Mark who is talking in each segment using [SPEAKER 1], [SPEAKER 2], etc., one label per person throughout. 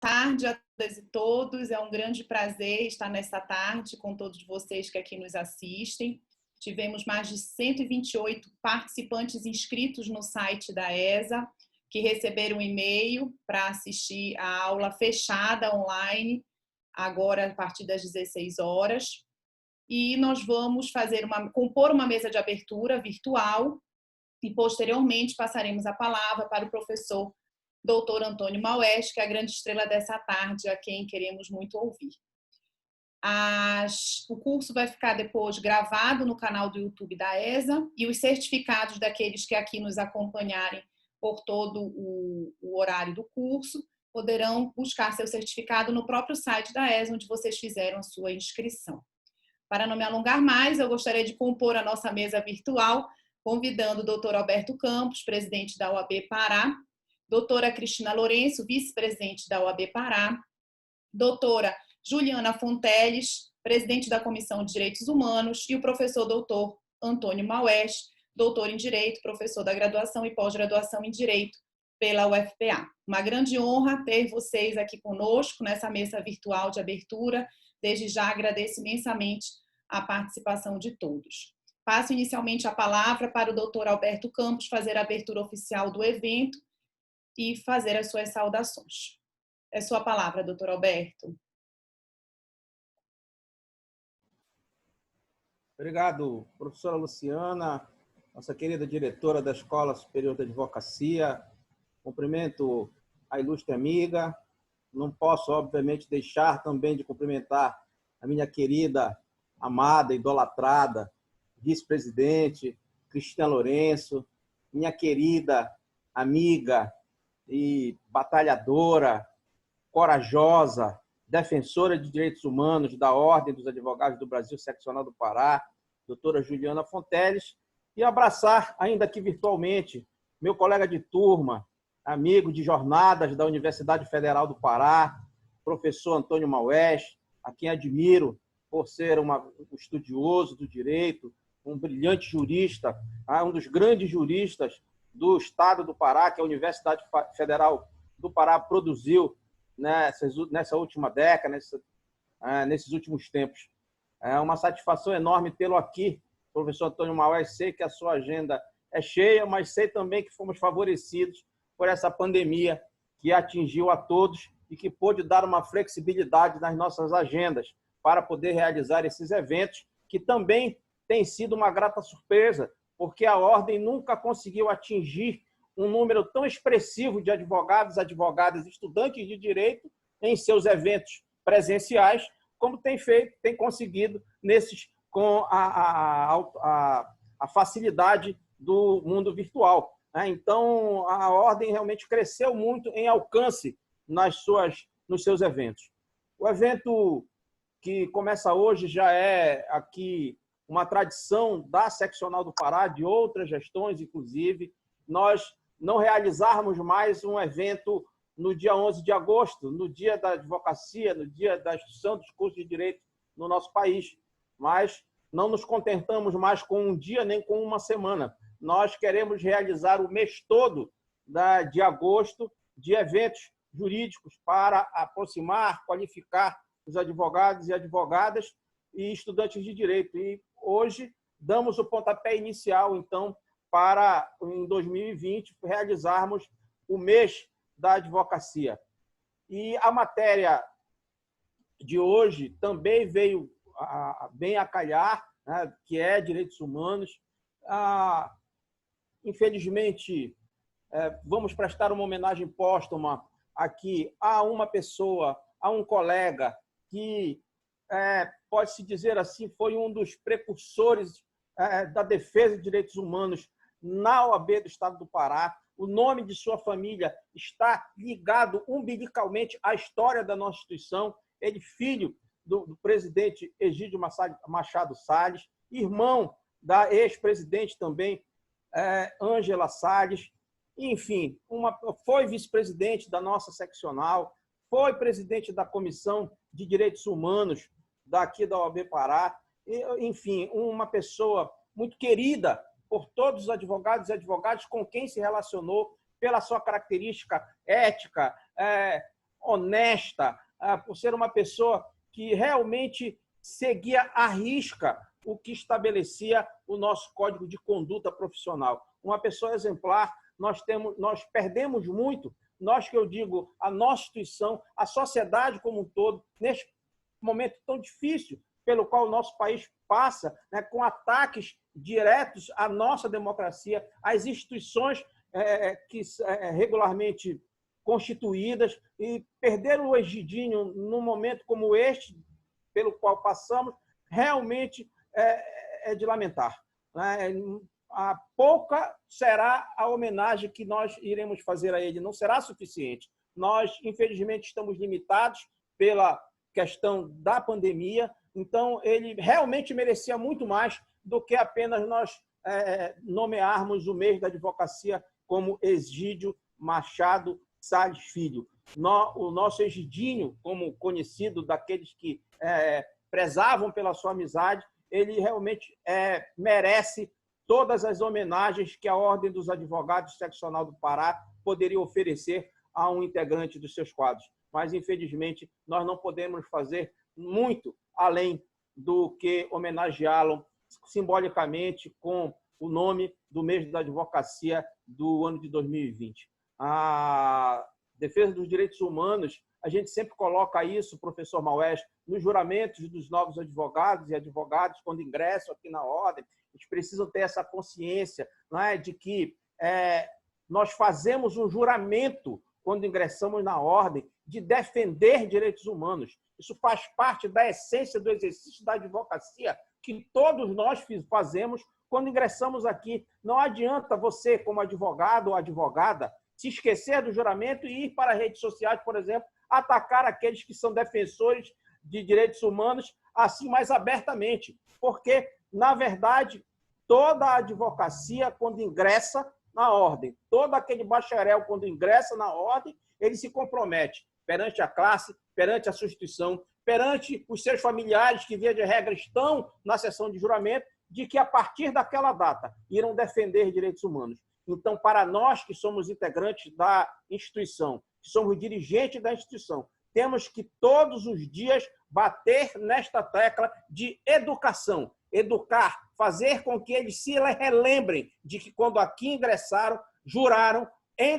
[SPEAKER 1] Tarde a todas e todos, é um grande prazer estar nesta tarde com todos vocês que aqui nos assistem. Tivemos mais de 128 participantes inscritos no site da ESA, que receberam um e-mail para assistir a aula fechada online, agora a partir das 16 horas. E nós vamos compor uma mesa de abertura virtual e, posteriormente, passaremos a palavra para o professor Dr. Antônio Maués, que é a grande estrela dessa tarde, a quem queremos muito ouvir. O curso vai ficar depois gravado no canal do YouTube da ESA e os certificados daqueles que aqui nos acompanharem por todo o horário do curso poderão buscar seu certificado no próprio site da ESA, onde vocês fizeram a sua inscrição. Para não me alongar mais, eu gostaria de compor a nossa mesa virtual, convidando o Dr. Alberto Campos, presidente da OAB Pará, doutora Cristina Lourenço, vice-presidente da OAB Pará, doutora Juliana Fonteles, presidente da Comissão de Direitos Humanos, e o professor doutor Antônio Maués, doutor em Direito, professor da graduação e pós-graduação em Direito pela UFPA. Uma grande honra ter vocês aqui conosco nessa mesa virtual de abertura. Desde já agradeço imensamente a participação de todos. Passo inicialmente a palavra para o doutor Alberto Campos fazer a abertura oficial do evento e fazer as suas saudações. É sua palavra, doutor Alberto.
[SPEAKER 2] Obrigado, professora Luciana, nossa querida diretora da Escola Superior de Advocacia. Cumprimento a ilustre amiga. Não posso, obviamente, deixar também de cumprimentar a minha querida, amada, idolatrada, vice-presidente, Cristina Lourenço, minha querida amiga e batalhadora, corajosa, defensora de direitos humanos da Ordem dos Advogados do Brasil, Seccional do Pará, doutora Juliana Fonteles, e abraçar, ainda aqui virtualmente, meu colega de turma, amigo de jornadas da Universidade Federal do Pará, professor Antônio Maués, a quem admiro por ser um estudioso do direito, um brilhante jurista, um dos grandes juristas do estado do Pará, que a Universidade Federal do Pará produziu nessa última década, nesses últimos tempos. É uma satisfação enorme tê-lo aqui, professor Antônio Maués. Sei que a sua agenda é cheia, mas sei também que fomos favorecidos por essa pandemia que atingiu a todos e que pôde dar uma flexibilidade nas nossas agendas para poder realizar esses eventos, que também tem sido uma grata surpresa, porque a Ordem nunca conseguiu atingir um número tão expressivo de advogados, advogadas, estudantes de direito em seus eventos presenciais, como tem conseguido com a facilidade do mundo virtual. Então, a Ordem realmente cresceu muito em alcance nos seus eventos. O evento que começa hoje já é aqui uma tradição da Seccional do Pará, de outras gestões, inclusive, nós não realizarmos mais um evento no dia 11 de agosto, no dia da advocacia, no dia da instituição dos cursos de direito no nosso país. Mas não nos contentamos mais com um dia nem com uma semana. Nós queremos realizar o mês todo de agosto de eventos jurídicos para aproximar, qualificar os advogados e advogadas e estudantes de direito. E hoje damos o pontapé inicial, então, para, em 2020, realizarmos o mês da advocacia. E a matéria de hoje também veio bem a calhar, né, que é direitos humanos. Infelizmente, vamos prestar uma homenagem póstuma aqui a uma pessoa, a um colega que, pode-se dizer assim, foi um dos precursores da defesa de direitos humanos na OAB do Estado do Pará. O nome de sua família está ligado umbilicalmente à história da nossa instituição. Ele, filho do presidente Egídio Machado Salles, irmão da ex-presidente também, Ângela Salles. Enfim, foi vice-presidente da nossa seccional, foi presidente da Comissão de Direitos Humanos daqui da OAB Pará. Enfim, uma pessoa muito querida por todos os advogados e advogadas com quem se relacionou, pela sua característica ética, honesta, por ser uma pessoa que realmente seguia à risca o que estabelecia o nosso Código de Conduta Profissional. Uma pessoa exemplar. Nós perdemos muito, nós que eu digo, a nossa instituição, a sociedade como um todo, neste momento tão difícil pelo qual o nosso país passa, né, com ataques diretos à nossa democracia, às instituições regularmente constituídas, e perder o Egidinho num momento como este, pelo qual passamos, realmente é de lamentar, né? A pouca será a homenagem que nós iremos fazer a ele, não será suficiente. Nós, infelizmente, estamos limitados pela questão da pandemia, então ele realmente merecia muito mais do que apenas nós nomearmos o mês da advocacia como Egídio Machado Salles Filho. O nosso Egidinho, como conhecido daqueles que prezavam pela sua amizade, ele realmente merece todas as homenagens que a Ordem dos Advogados Seccional do Pará poderia oferecer a um integrante dos seus quadros. Mas, infelizmente, nós não podemos fazer muito além do que homenageá-lo simbolicamente com o nome do mês da advocacia do ano de 2020. A defesa dos direitos humanos, a gente sempre coloca isso, professor Maués, nos juramentos dos novos advogados e advogadas quando ingressam aqui na Ordem. Eles precisam ter essa consciência, não é, de que nós fazemos um juramento quando ingressamos na Ordem de defender direitos humanos. Isso faz parte da essência do exercício da advocacia que todos nós fazemos quando ingressamos aqui. Não adianta você, como advogado ou advogada, se esquecer do juramento e ir para as redes sociais, por exemplo, atacar aqueles que são defensores de direitos humanos assim mais abertamente. Porque, na verdade, toda a advocacia, quando ingressa na Ordem, todo aquele bacharel, quando ingressa na Ordem, ele se compromete perante a classe, perante a sua instituição, perante os seus familiares que, via de regra, estão na sessão de juramento, de que, a partir daquela data, irão defender direitos humanos. Então, para nós que somos integrantes da instituição, que somos dirigentes da instituição, temos que todos os dias bater nesta tecla de educação, educar, fazer com que eles se relembrem de que, quando aqui ingressaram, juraram,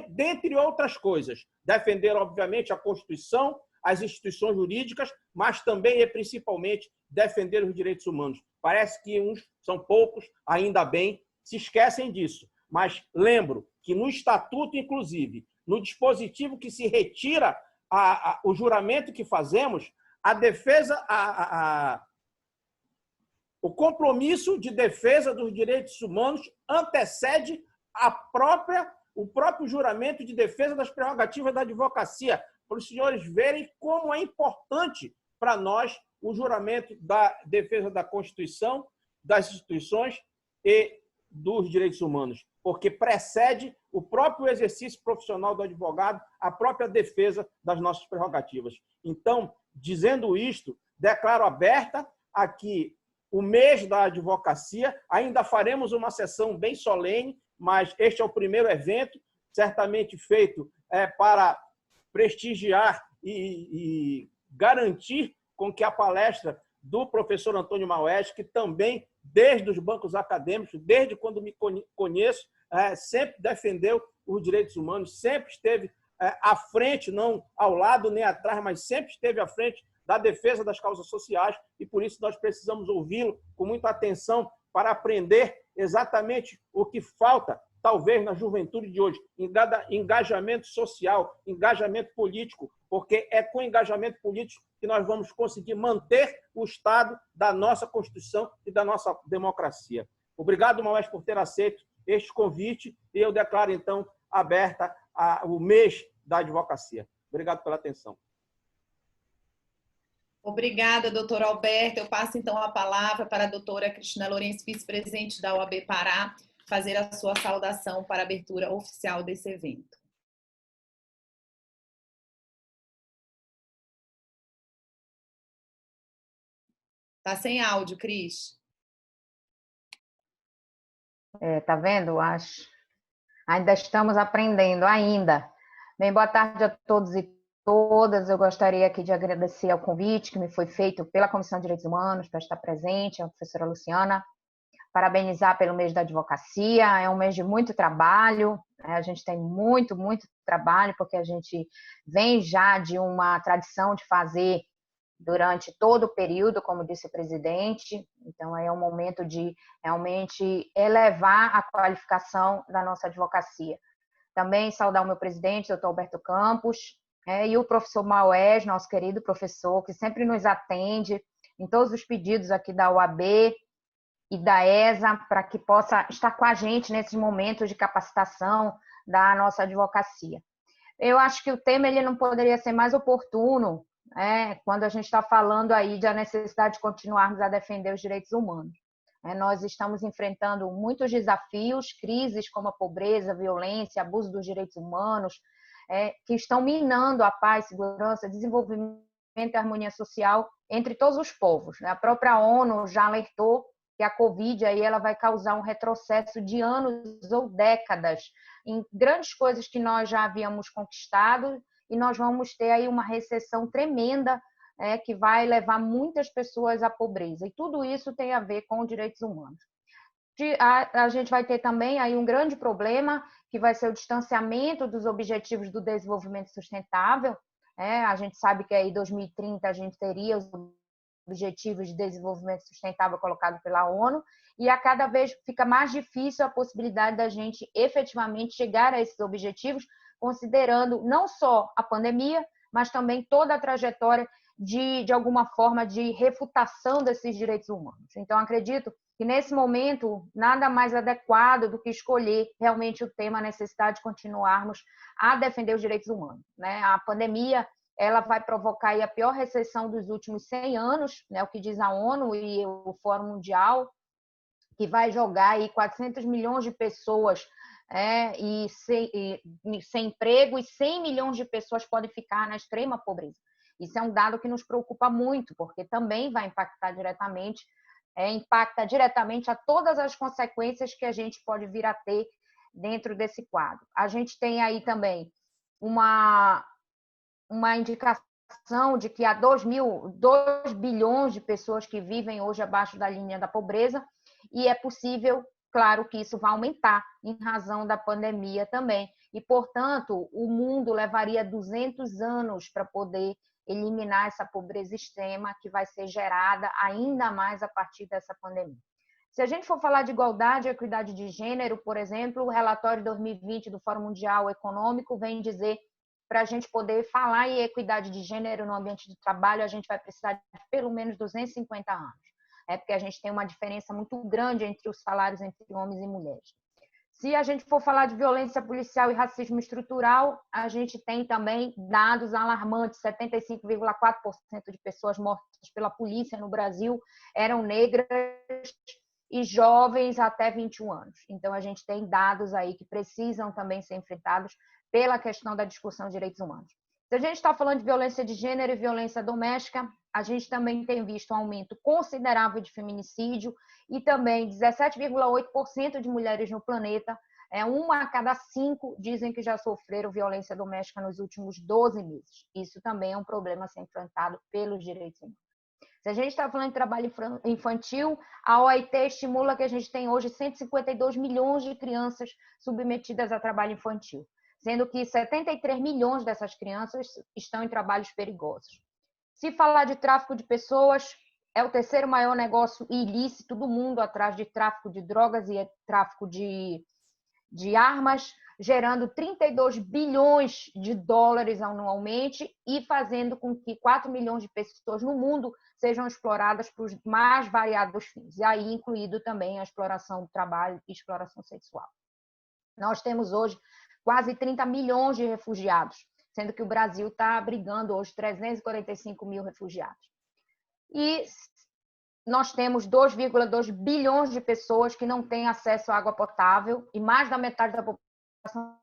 [SPEAKER 2] dentre outras coisas, defender, obviamente, a Constituição, as instituições jurídicas, mas também e principalmente defender os direitos humanos. Parece que uns são poucos, ainda bem, se esquecem disso. Mas lembro que no Estatuto, inclusive, no dispositivo que se retira o juramento que fazemos, a defesa, o compromisso de defesa dos direitos humanos antecede o próprio juramento de defesa das prerrogativas da advocacia, para os senhores verem como é importante para nós o juramento da defesa da Constituição, das instituições e dos direitos humanos, porque precede o próprio exercício profissional do advogado, a própria defesa das nossas prerrogativas. Então, dizendo isto, declaro aberta aqui o mês da advocacia. Ainda faremos uma sessão bem solene, mas este é o primeiro evento, certamente feito para prestigiar e garantir com que a palestra do professor Antônio Maués, que também, desde os bancos acadêmicos, desde quando me conheço, sempre defendeu os direitos humanos, sempre esteve à frente, não ao lado nem atrás, mas sempre esteve à frente da defesa das causas sociais, e por isso nós precisamos ouvi-lo com muita atenção para aprender exatamente o que falta, talvez, na juventude de hoje: engajamento social, engajamento político, porque é com engajamento político que nós vamos conseguir manter o Estado da nossa Constituição e da nossa democracia. Obrigado, Maués, por ter aceito este convite, e eu declaro, então, aberta o mês da advocacia. Obrigado pela atenção.
[SPEAKER 1] Obrigada, doutor Alberto. Eu passo, então, a palavra para a doutora Cristina Lourenço, vice-presidente da OAB Pará, fazer a sua saudação para a abertura oficial desse evento. Está sem áudio, Cris.
[SPEAKER 3] Tá vendo? Acho. Ainda estamos aprendendo, ainda. Bem, boa tarde a todos e todas. Eu gostaria aqui de agradecer ao convite que me foi feito pela Comissão de Direitos Humanos para estar presente, a professora Luciana, parabenizar pelo mês da advocacia. É um mês de muito trabalho, né? A gente tem muito trabalho, porque a gente vem já de uma tradição de fazer durante todo o período, como disse o presidente. Então, é um momento de realmente elevar a qualificação da nossa advocacia. Também saudar o meu presidente, doutor Alberto Campos, e o professor Maués, nosso querido professor, que sempre nos atende em todos os pedidos aqui da UAB e da ESA, para que possa estar com a gente nesses momentos de capacitação da nossa advocacia. Eu acho que o tema ele não poderia ser mais oportuno, quando a gente está falando aí da necessidade de continuarmos a defender os direitos humanos. Nós estamos enfrentando muitos desafios, crises como a pobreza, a violência, abuso dos direitos humanos, que estão minando a paz, segurança, desenvolvimento e harmonia social entre todos os povos. A própria ONU já alertou que a Covid aí ela vai causar um retrocesso de anos ou décadas em grandes coisas que nós já havíamos conquistado, e nós vamos ter aí uma recessão tremenda, que vai levar muitas pessoas à pobreza. E tudo isso tem a ver com direitos humanos. A gente vai ter também aí um grande problema, que vai ser o distanciamento dos objetivos do desenvolvimento sustentável. A gente sabe que aí em 2030 a gente teria os objetivos de desenvolvimento sustentável colocados pela ONU, e a cada vez fica mais difícil a possibilidade da gente efetivamente chegar a esses objetivos, considerando não só a pandemia, mas também toda a trajetória de alguma forma de refutação desses direitos humanos. Então, acredito que nesse momento nada mais adequado do que escolher realmente o tema, a necessidade de continuarmos a defender os direitos humanos. A pandemia ela vai provocar aí a pior recessão dos últimos 100 anos, o que diz a ONU e o Fórum Mundial, que vai jogar aí 400 milhões de pessoas sem emprego, e 100 milhões de pessoas podem ficar na extrema pobreza. Isso é um dado que nos preocupa muito, porque também vai impactar diretamente, impacta diretamente a todas as consequências que a gente pode vir a ter dentro desse quadro. A gente tem aí também uma indicação de que há 2 bilhões de pessoas que vivem hoje abaixo da linha da pobreza, e é possível, claro, que isso vai aumentar em razão da pandemia também. E, portanto, o mundo levaria 200 anos para poder eliminar essa pobreza extrema que vai ser gerada ainda mais a partir dessa pandemia. Se a gente for falar de igualdade e equidade de gênero, por exemplo, o relatório 2020 do Fórum Mundial Econômico vem dizer para a gente poder falar em equidade de gênero no ambiente de trabalho, a gente vai precisar de pelo menos 250 anos. Porque a gente tem uma diferença muito grande entre os salários entre homens e mulheres. Se a gente for falar de violência policial e racismo estrutural, a gente tem também dados alarmantes: 75,4% de pessoas mortas pela polícia no Brasil eram negras e jovens até 21 anos. Então, a gente tem dados aí que precisam também ser enfrentados pela questão da discussão de direitos humanos. Se a gente está falando de violência de gênero e violência doméstica, a gente também tem visto um aumento considerável de feminicídio, e também 17,8% de mulheres no planeta, uma a cada 5 dizem que já sofreram violência doméstica nos últimos 12 meses. Isso também é um problema a ser enfrentado pelos direitos humanos. Se a gente está falando de trabalho infantil, a OIT estimula que a gente tem hoje 152 milhões de crianças submetidas a trabalho infantil, sendo que 73 milhões dessas crianças estão em trabalhos perigosos. Se falar de tráfico de pessoas, é o terceiro maior negócio ilícito do mundo, atrás de tráfico de drogas e tráfico de armas, gerando 32 bilhões de dólares anualmente e fazendo com que 4 milhões de pessoas no mundo sejam exploradas para os mais variados fins, e aí incluído também a exploração do trabalho e exploração sexual. Nós temos hoje quase 30 milhões de refugiados, sendo que o Brasil está abrigando hoje 345 mil refugiados. E nós temos 2,2 bilhões de pessoas que não têm acesso à água potável, e mais da metade da população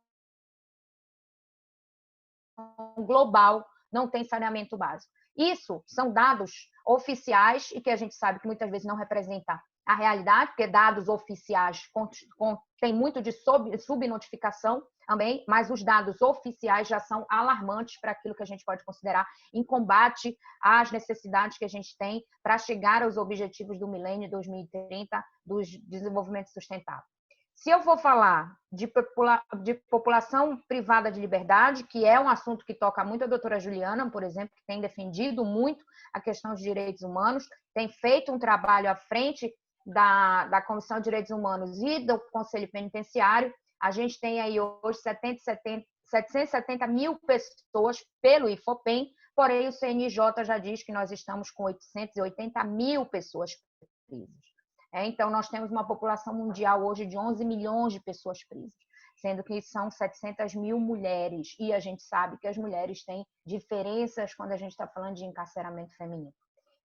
[SPEAKER 3] global não tem saneamento básico. Isso são dados oficiais e que a gente sabe que muitas vezes não representa a realidade, porque dados oficiais tem muito de subnotificação também, mas os dados oficiais já são alarmantes para aquilo que a gente pode considerar em combate às necessidades que a gente tem para chegar aos objetivos do milênio 2030 do desenvolvimento sustentável. Se eu for falar de população privada de liberdade, que é um assunto que toca muito a doutora Juliana, por exemplo, que tem defendido muito a questão dos direitos humanos, tem feito um trabalho à frente da Comissão de Direitos Humanos e do Conselho Penitenciário, a gente tem aí hoje 770 mil pessoas pelo IFOPEM, porém o CNJ já diz que nós estamos com 880 mil pessoas presas. Então, nós temos uma população mundial hoje de 11 milhões de pessoas presas, sendo que são 700 mil mulheres. E a gente sabe que as mulheres têm diferenças quando a gente está falando de encarceramento feminino.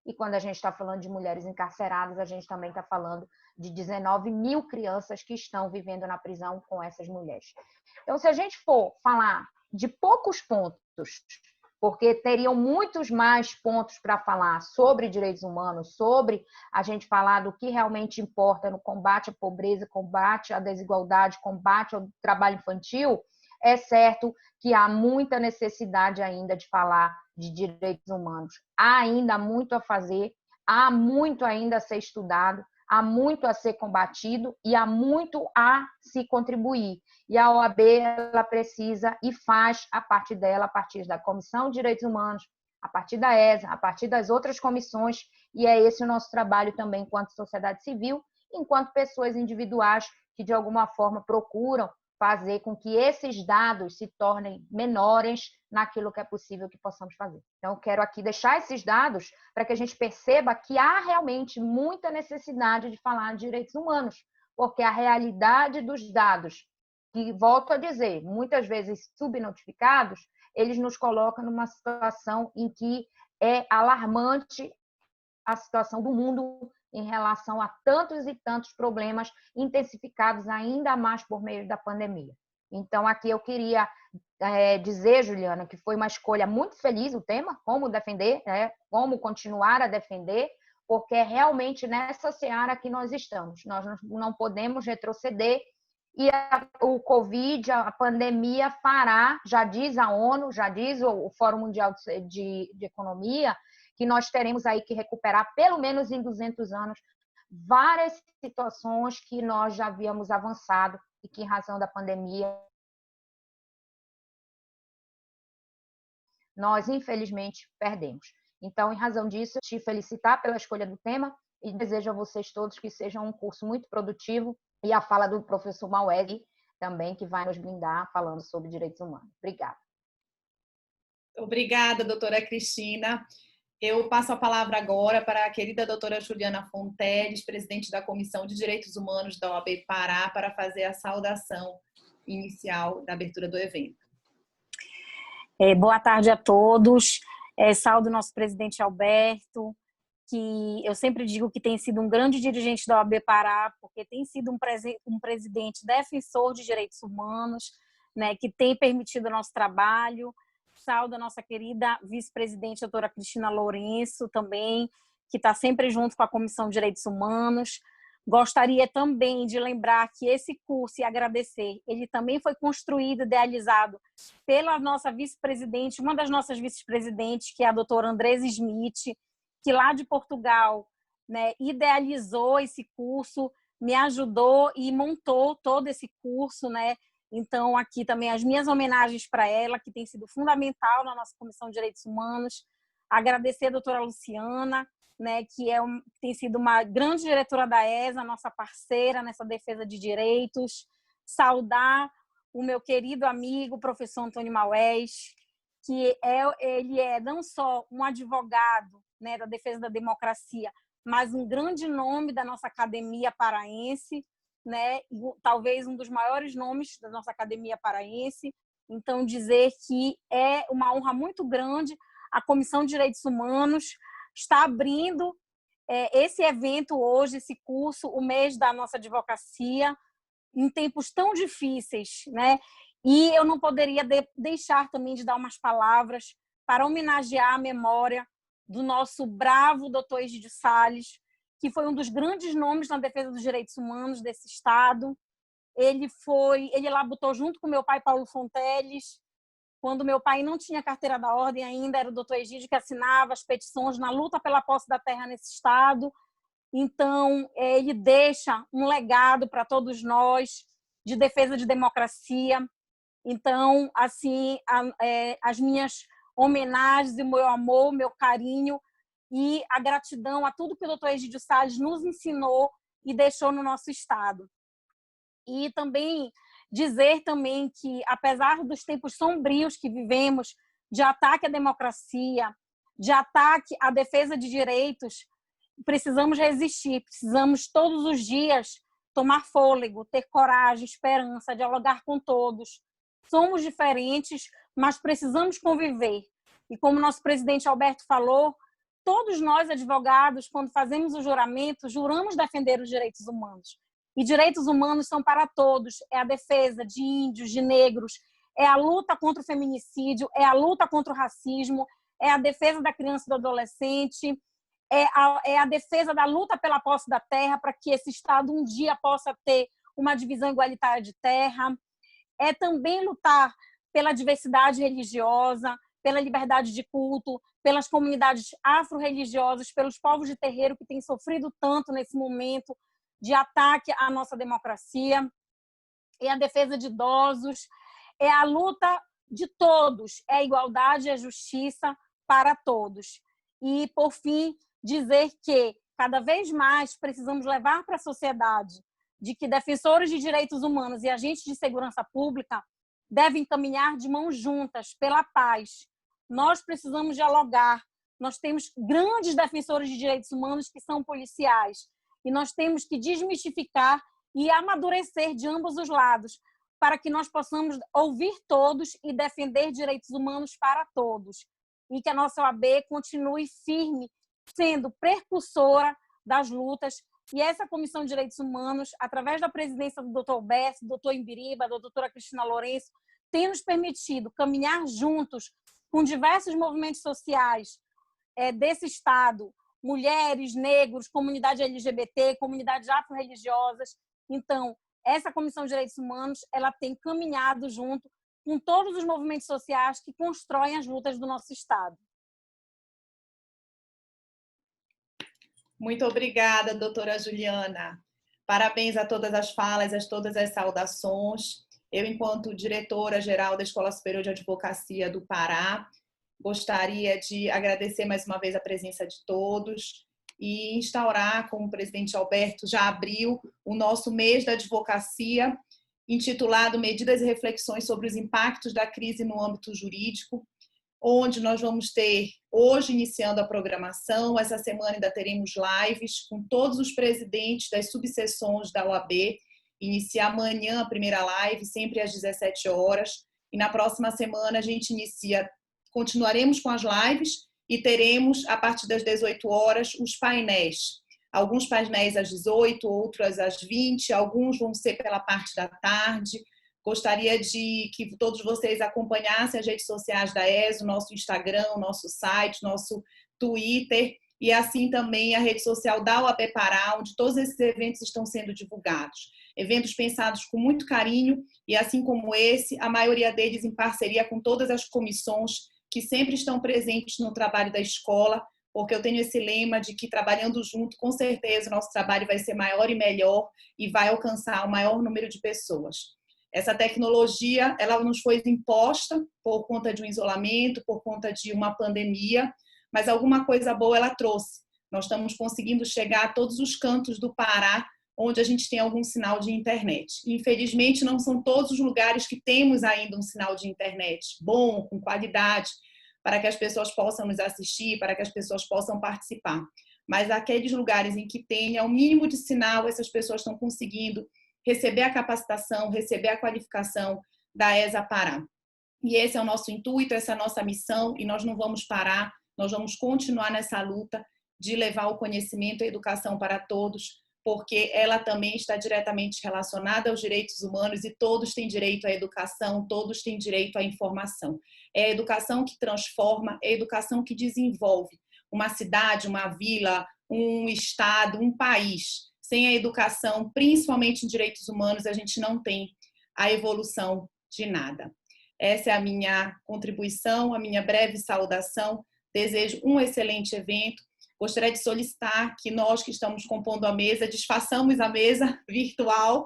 [SPEAKER 3] E quando a gente está falando de mulheres encarceradas, a gente também está falando de 19 mil crianças que estão vivendo na prisão com essas mulheres. Então, se a gente for falar de poucos pontos, porque teriam muitos mais pontos para falar sobre direitos humanos, sobre a gente falar do que realmente importa no combate à pobreza, combate à desigualdade, combate ao trabalho infantil, é certo que há muita necessidade ainda de falar de direitos humanos. Há ainda muito a fazer, há muito ainda a ser estudado, há muito a ser combatido e há muito a se contribuir. E a OAB ela precisa e faz a parte dela, a partir da Comissão de Direitos Humanos, a partir da ESA, a partir das outras comissões, e é esse o nosso trabalho também enquanto sociedade civil, enquanto pessoas individuais que de alguma forma procuram fazer com que esses dados se tornem menores naquilo que é possível que possamos fazer. Então, eu quero aqui deixar esses dados para que a gente perceba que há realmente muita necessidade de falar de direitos humanos, porque a realidade dos dados, que, volto a dizer, muitas vezes subnotificados, eles nos colocam numa situação em que é alarmante a situação do mundo em relação a tantos e tantos problemas intensificados ainda mais por meio da pandemia. Então, aqui eu queria dizer, Juliana, que foi uma escolha muito feliz o tema, como defender, como continuar a defender, porque é realmente nessa seara que nós estamos. Nós não podemos retroceder e o Covid, a pandemia fará, já diz a ONU, já diz o Fórum Mundial de Economia, que nós teremos aí que recuperar, pelo menos em 200 anos, várias situações que nós já havíamos avançado e que, em razão da pandemia, nós, infelizmente, perdemos. Então, em razão disso, te felicitar pela escolha do tema e desejo a vocês todos que seja um curso muito produtivo e a fala do professor Maued também, que vai nos brindar falando sobre direitos humanos. Obrigada.
[SPEAKER 1] Obrigada, doutora Cristina. Eu passo a palavra agora para a querida doutora Juliana Fonteles, presidente da Comissão de Direitos Humanos da OAB Pará, para fazer a saudação inicial da abertura do evento.
[SPEAKER 4] Boa tarde a todos. Saúdo nosso presidente Alberto, que eu sempre digo que tem sido um grande dirigente da OAB Pará, porque tem sido um presidente defensor de direitos humanos, né, que tem permitido o nosso trabalho. Saúdo a nossa querida vice-presidente, doutora Cristina Lourenço, também, que está sempre junto com a Comissão de Direitos Humanos. Gostaria também de lembrar que esse curso, e agradecer, ele também foi construído, idealizado pela nossa vice-presidente, uma das nossas vice-presidentes, que é a doutora Andresa Smith, que lá de Portugal, né, idealizou esse curso, me ajudou e montou todo esse curso, né? Então, aqui também as minhas homenagens para ela, que tem sido fundamental na nossa Comissão de Direitos Humanos. Agradecer a doutora Luciana, né, que tem sido uma grande diretora da ESA, nossa parceira nessa defesa de direitos. Saudar o meu querido amigo, professor Antônio Maués, que ele é não só um advogado, né, da defesa da democracia, mas um grande nome da nossa academia paraense, né, talvez um dos maiores nomes da nossa academia paraense. Então, dizer que é uma honra muito grande a Comissão de Direitos Humanos está abrindo esse evento hoje, esse curso, o mês da nossa advocacia, em tempos tão difíceis, né? E eu não poderia deixar também de dar umas palavras para homenagear a memória do nosso bravo doutor Egídio Salles, que foi um dos grandes nomes na defesa dos direitos humanos desse Estado. Ele labutou junto com meu pai, Paulo Fonteles, quando meu pai não tinha carteira da ordem ainda, era o doutor Egídio que assinava as petições na luta pela posse da terra nesse Estado. Então, ele deixa um legado para todos nós de defesa de democracia. Então, assim, as minhas homenagens, o meu amor, o meu carinho e a gratidão a tudo que o doutor Egídio Salles nos ensinou e deixou no nosso Estado. E também dizer também que, apesar dos tempos sombrios que vivemos, de ataque à democracia, de ataque à defesa de direitos, precisamos resistir, precisamos todos os dias tomar fôlego, ter coragem, esperança, dialogar com todos. Somos diferentes, mas precisamos conviver. E como nosso presidente Alberto falou, todos nós, advogados, quando fazemos o juramento, juramos defender os direitos humanos. E direitos humanos são para todos. É a defesa de índios, de negros, é a luta contra o feminicídio, é a luta contra o racismo, é a defesa da criança e do adolescente, é a defesa da luta pela posse da terra, para que esse Estado um dia possa ter uma divisão igualitária de terra. É também lutar pela diversidade religiosa, pela liberdade de culto, pelas comunidades afro-religiosas, pelos povos de terreiro que têm sofrido tanto nesse momento de ataque à nossa democracia. É a defesa de idosos, é a luta de todos, é a igualdade e a justiça para todos. E, por fim, dizer que cada vez mais precisamos levar para a sociedade de que defensores de direitos humanos e agentes de segurança pública devem caminhar de mãos juntas pela paz. Nós precisamos dialogar. Nós temos grandes defensores de direitos humanos que são policiais e nós temos que desmistificar e amadurecer de ambos os lados para que nós possamos ouvir todos e defender direitos humanos para todos. E que a nossa OAB continue firme, sendo precursora das lutas. E essa Comissão de Direitos Humanos, através da presidência do Dr. Alberto, do Dr. Imbiriba, da doutora Cristina Lourenço, tem nos permitido caminhar juntos com diversos movimentos sociais desse Estado, mulheres, negros, comunidade LGBT, comunidades afro-religiosas. Então, essa Comissão de Direitos Humanos ela tem caminhado junto com todos os movimentos sociais que constroem as lutas do nosso Estado.
[SPEAKER 1] Muito obrigada, doutora Juliana. Parabéns a todas as falas, a todas as saudações. Eu, enquanto diretora-geral da Escola Superior de Advocacia do Pará, gostaria de agradecer mais uma vez a presença de todos e instaurar, como o presidente Alberto já abriu, o nosso mês da advocacia, intitulado Medidas e Reflexões sobre os Impactos da Crise no Âmbito Jurídico, onde nós vamos ter, hoje iniciando a programação, essa semana ainda teremos lives com todos os presidentes das subseções da OAB, inicia amanhã a primeira live, sempre às 17 horas, e na próxima semana a gente continuaremos com as lives e teremos, a partir das 18 horas, os painéis. Alguns painéis às 18, outros às 20, alguns vão ser pela parte da tarde. Gostaria de que todos vocês acompanhassem as redes sociais da ESO, nosso Instagram, nosso site, nosso Twitter, e assim também a rede social da OAB Pará, onde todos esses eventos estão sendo divulgados. Eventos pensados com muito carinho, e assim como esse, a maioria deles em parceria com todas as comissões que sempre estão presentes no trabalho da escola, porque eu tenho esse lema de que trabalhando junto, com certeza, o nosso trabalho vai ser maior e melhor e vai alcançar o maior número de pessoas. Essa tecnologia, ela nos foi imposta por conta de um isolamento, por conta de uma pandemia, mas alguma coisa boa ela trouxe. Nós estamos conseguindo chegar a todos os cantos do Pará, onde a gente tem algum sinal de internet. Infelizmente, não são todos os lugares que temos ainda um sinal de internet bom, com qualidade, para que as pessoas possam nos assistir, para que as pessoas possam participar. Mas aqueles lugares em que tenha o mínimo de sinal, essas pessoas estão conseguindo receber a capacitação, receber a qualificação da ESA Pará. E esse é o nosso intuito, essa é a nossa missão, e nós não vamos parar, nós vamos continuar nessa luta de levar o conhecimento e a educação para todos, porque ela também está diretamente relacionada aos direitos humanos e todos têm direito à educação, todos têm direito à informação. É a educação que transforma, é a educação que desenvolve. uma cidade, uma vila, um estado, um país. Sem a educação, principalmente em direitos humanos, a gente não tem a evolução de nada. Essa é a minha contribuição, a minha breve saudação. Desejo um excelente evento. Gostaria de solicitar que nós que estamos compondo a mesa, desfaçamos a mesa virtual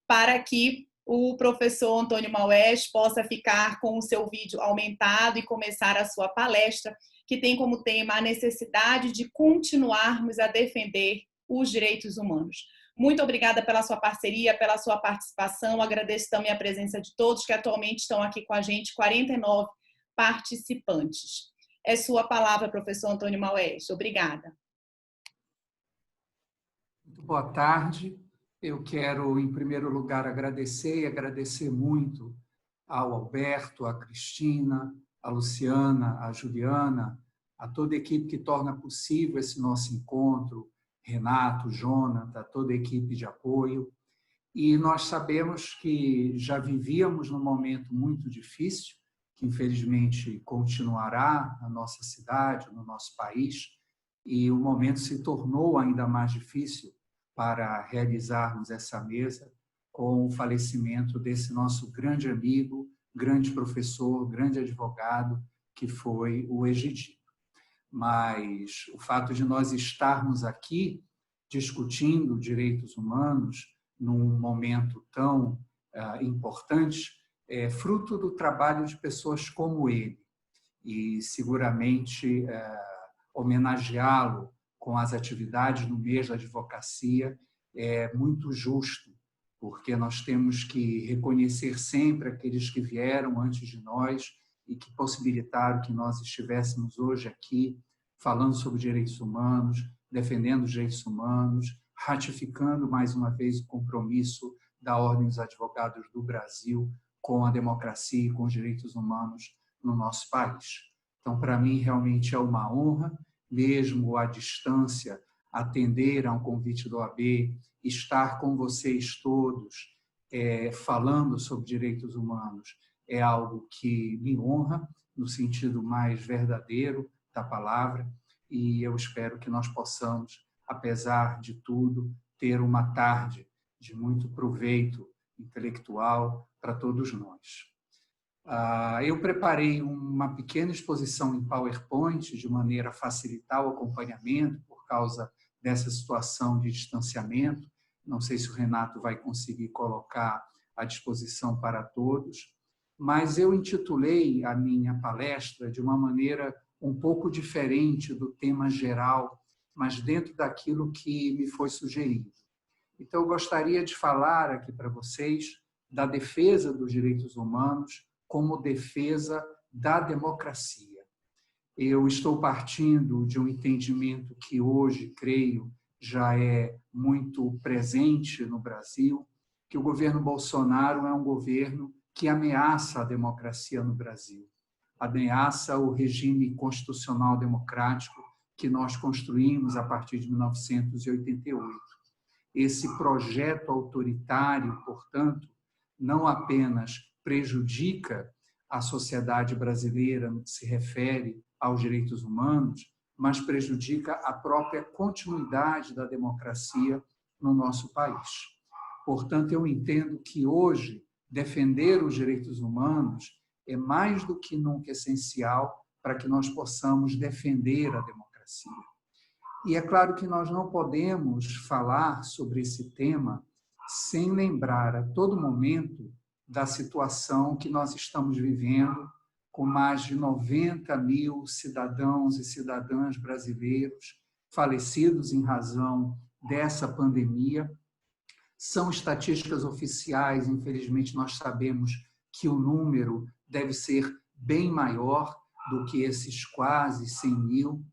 [SPEAKER 1] para que o professor Antônio Maués possa ficar com o seu vídeo aumentado e começar a sua palestra, que tem como tema a necessidade de continuarmos a defender os direitos humanos. Muito obrigada pela sua parceria, pela sua participação. Agradeço também a presença de todos que atualmente estão aqui com a gente, 49 participantes. É sua palavra, professor Antônio Maués. Obrigada.
[SPEAKER 5] Muito boa tarde. Eu quero, em primeiro lugar, agradecer muito ao Alberto, à Cristina, à Luciana, à Juliana, a toda a equipe que torna possível esse nosso encontro, Renato, Jonathan, toda a equipe de apoio. E nós sabemos que já vivíamos num momento muito difícil, que infelizmente continuará na nossa cidade, no nosso país, e o momento se tornou ainda mais difícil para realizarmos essa mesa com o falecimento desse nosso grande amigo, grande professor, grande advogado, que foi o Egidio. Mas o fato de nós estarmos aqui discutindo direitos humanos num momento tão importante é fruto do trabalho de pessoas como ele. E seguramente homenageá-lo com as atividades no mês da advocacia é muito justo, porque nós temos que reconhecer sempre aqueles que vieram antes de nós e que possibilitaram que nós estivéssemos hoje aqui falando sobre direitos humanos, defendendo os direitos humanos, ratificando mais uma vez o compromisso da Ordem dos Advogados do Brasil com a democracia e com os direitos humanos no nosso país. Então, para mim, realmente é uma honra, mesmo à distância, atender a um convite do OAB, estar com vocês todos falando sobre direitos humanos é algo que me honra, no sentido mais verdadeiro da palavra, e eu espero que nós possamos, apesar de tudo, ter uma tarde de muito proveito intelectual para todos nós. Eu preparei uma pequena exposição em PowerPoint de maneira a facilitar o acompanhamento por causa dessa situação de distanciamento. Não sei se o Renato vai conseguir colocar à disposição para todos, mas eu intitulei a minha palestra de uma maneira um pouco diferente do tema geral, mas dentro daquilo que me foi sugerido. Então, eu gostaria de falar aqui para vocês da defesa dos direitos humanos como defesa da democracia. Eu estou partindo de um entendimento que hoje, creio, já é muito presente no Brasil, que o governo Bolsonaro é um governo que ameaça a democracia no Brasil, ameaça o regime constitucional democrático que nós construímos a partir de 1988. Esse projeto autoritário, portanto, não apenas prejudica a sociedade brasileira no que se refere aos direitos humanos, mas prejudica a própria continuidade da democracia no nosso país. Portanto, eu entendo que hoje defender os direitos humanos é mais do que nunca essencial para que nós possamos defender a democracia. E é claro que nós não podemos falar sobre esse tema sem lembrar a todo momento da situação que nós estamos vivendo com mais de 90 mil cidadãos e cidadãs brasileiros falecidos em razão dessa pandemia. São estatísticas oficiais, infelizmente nós sabemos que o número deve ser bem maior do que esses quase 100 mil.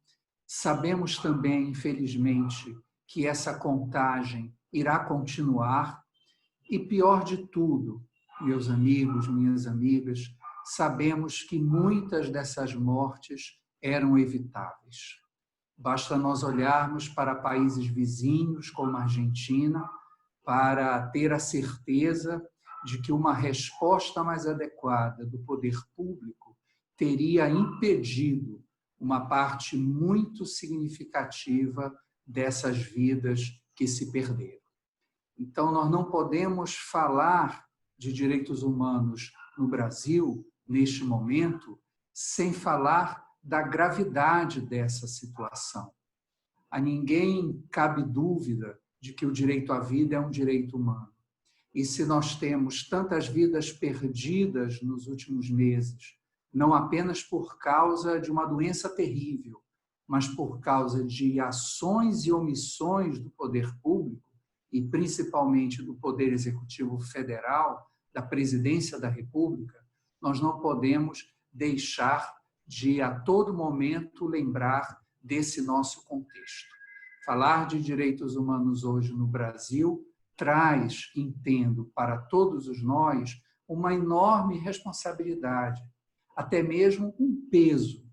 [SPEAKER 5] Sabemos também, infelizmente, que essa contagem irá continuar e, pior de tudo, meus amigos, minhas amigas, sabemos que muitas dessas mortes eram evitáveis. Basta nós olharmos para países vizinhos, como a Argentina, para ter a certeza de que uma resposta mais adequada do poder público teria impedido uma parte muito significativa dessas vidas que se perderam. Então, nós não podemos falar de direitos humanos no Brasil, neste momento, sem falar da gravidade dessa situação. A ninguém cabe dúvida de que o direito à vida é um direito humano. E se nós temos tantas vidas perdidas nos últimos meses, não apenas por causa de uma doença terrível, mas por causa de ações e omissões do poder público, e principalmente do Poder Executivo Federal, da Presidência da República, nós não podemos deixar de, a todo momento, lembrar desse nosso contexto. Falar de direitos humanos hoje no Brasil traz, entendo, para todos nós, uma enorme responsabilidade, até mesmo um peso,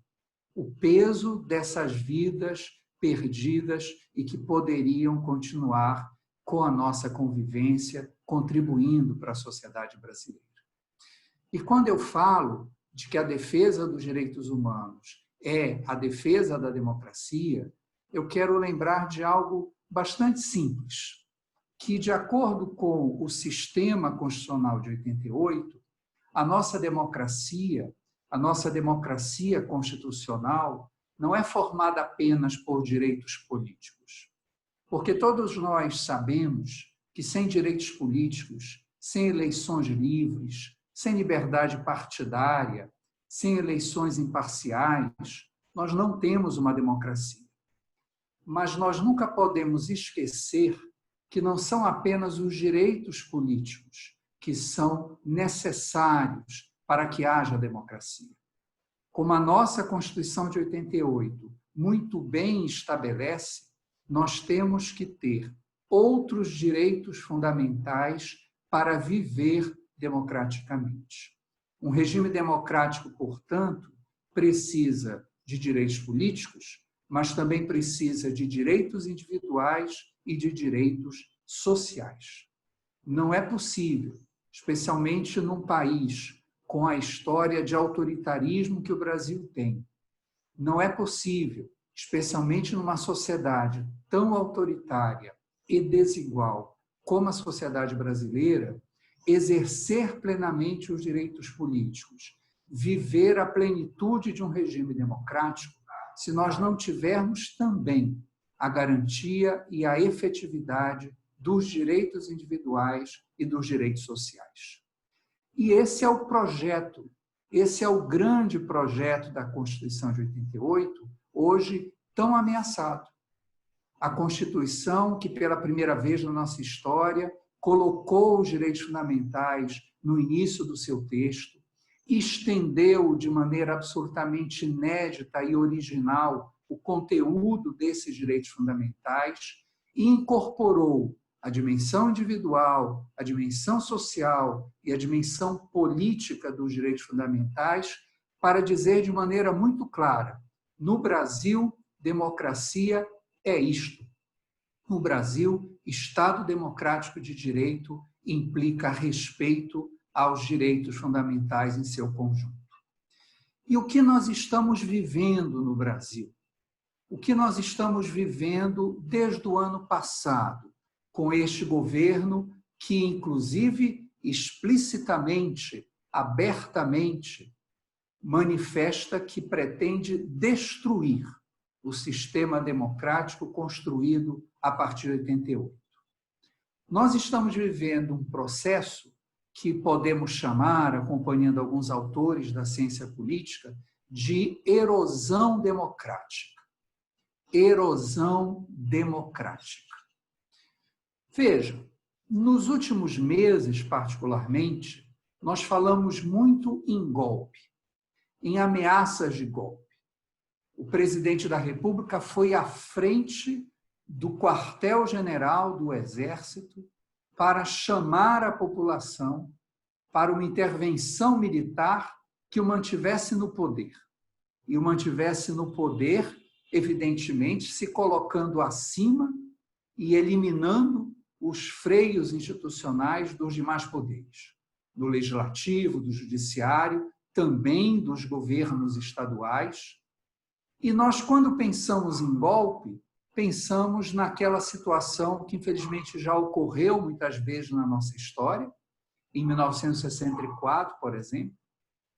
[SPEAKER 5] o peso dessas vidas perdidas e que poderiam continuar com a nossa convivência, contribuindo para a sociedade brasileira. E quando eu falo de que a defesa dos direitos humanos é a defesa da democracia, eu quero lembrar de algo bastante simples, que, de acordo com o sistema constitucional de 88, a nossa democracia constitucional, não é formada apenas por direitos políticos. Porque todos nós sabemos que sem direitos políticos, sem eleições livres, sem liberdade partidária, sem eleições imparciais, nós não temos uma democracia. Mas nós nunca podemos esquecer que não são apenas os direitos políticos que são necessários para que haja democracia. Como a nossa Constituição de 88 muito bem estabelece, nós temos que ter outros direitos fundamentais para viver democraticamente. Um regime democrático, portanto, precisa de direitos políticos, mas também precisa de direitos individuais e de direitos sociais. Não é possível, especialmente num país com a história de autoritarismo que o Brasil tem, não é possível, especialmente numa sociedade tão autoritária e desigual como a sociedade brasileira, exercer plenamente os direitos políticos, viver a plenitude de um regime democrático, se nós não tivermos também a garantia e a efetividade dos direitos individuais e dos direitos sociais. E esse é o projeto, esse é o grande projeto da Constituição de 88, hoje tão ameaçado. A Constituição, que pela primeira vez na nossa história colocou os direitos fundamentais no início do seu texto, estendeu de maneira absolutamente inédita e original o conteúdo desses direitos fundamentais e incorporou a dimensão individual, a dimensão social e a dimensão política dos direitos fundamentais para dizer de maneira muito clara: no Brasil, democracia é isto. No Brasil, Estado democrático de direito implica respeito aos direitos fundamentais em seu conjunto. E o que nós estamos vivendo no Brasil? O que nós estamos vivendo desde o ano passado, com este governo que, inclusive, explicitamente, abertamente, manifesta que pretende destruir o sistema democrático construído a partir de 88. Nós estamos vivendo um processo que podemos chamar, acompanhando alguns autores da ciência política, de erosão democrática. Erosão democrática. Vejam, nos últimos meses, particularmente, nós falamos muito em golpe, em ameaças de golpe. O presidente da República foi à frente do quartel-general do Exército para chamar a população para uma intervenção militar que o mantivesse no poder. E o mantivesse no poder, evidentemente, se colocando acima e eliminando os freios institucionais dos demais poderes, do legislativo, do judiciário, também dos governos estaduais. E nós, quando pensamos em golpe, pensamos naquela situação que, infelizmente, já ocorreu muitas vezes na nossa história, em 1964, por exemplo,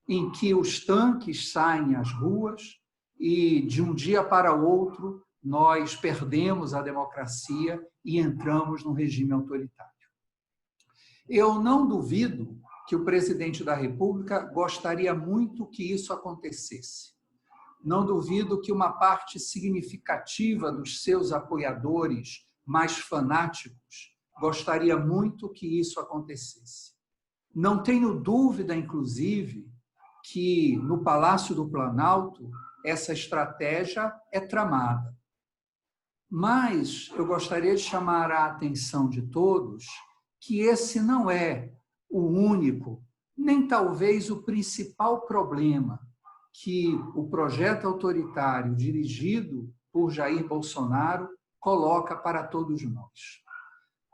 [SPEAKER 5] em que os tanques saem às ruas e, de um dia para o outro, nós perdemos a democracia e entramos num regime autoritário. Eu não duvido que o presidente da República gostaria muito que isso acontecesse. Não duvido que uma parte significativa dos seus apoiadores mais fanáticos gostaria muito que isso acontecesse. Não tenho dúvida, inclusive, que no Palácio do Planalto essa estratégia é tramada. Mas eu gostaria de chamar a atenção de todos que esse não é o único, nem talvez o principal problema que o projeto autoritário dirigido por Jair Bolsonaro coloca para todos nós.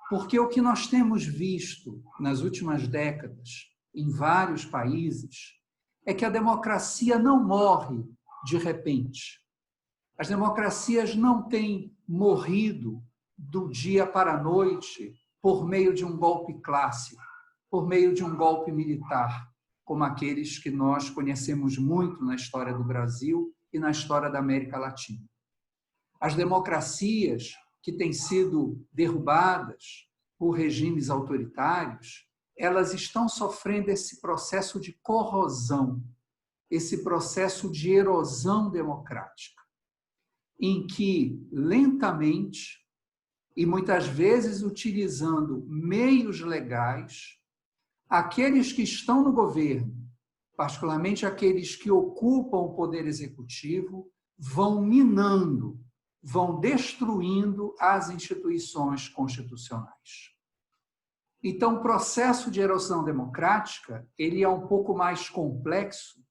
[SPEAKER 5] Porque o que nós temos visto nas últimas décadas, em vários países, é que a democracia não morre de repente. As democracias não têm morrido do dia para a noite por meio de um golpe clássico, por meio de um golpe militar, como aqueles que nós conhecemos muito na história do Brasil e na história da América Latina. As democracias que têm sido derrubadas por regimes autoritários, elas estão sofrendo esse processo de corrosão, esse processo de erosão democrática, em que, lentamente, e muitas vezes utilizando meios legais, aqueles que estão no governo, particularmente aqueles que ocupam o poder executivo, vão minando, vão destruindo as instituições constitucionais. Então, o processo de erosão democrática, ele é um pouco mais complexo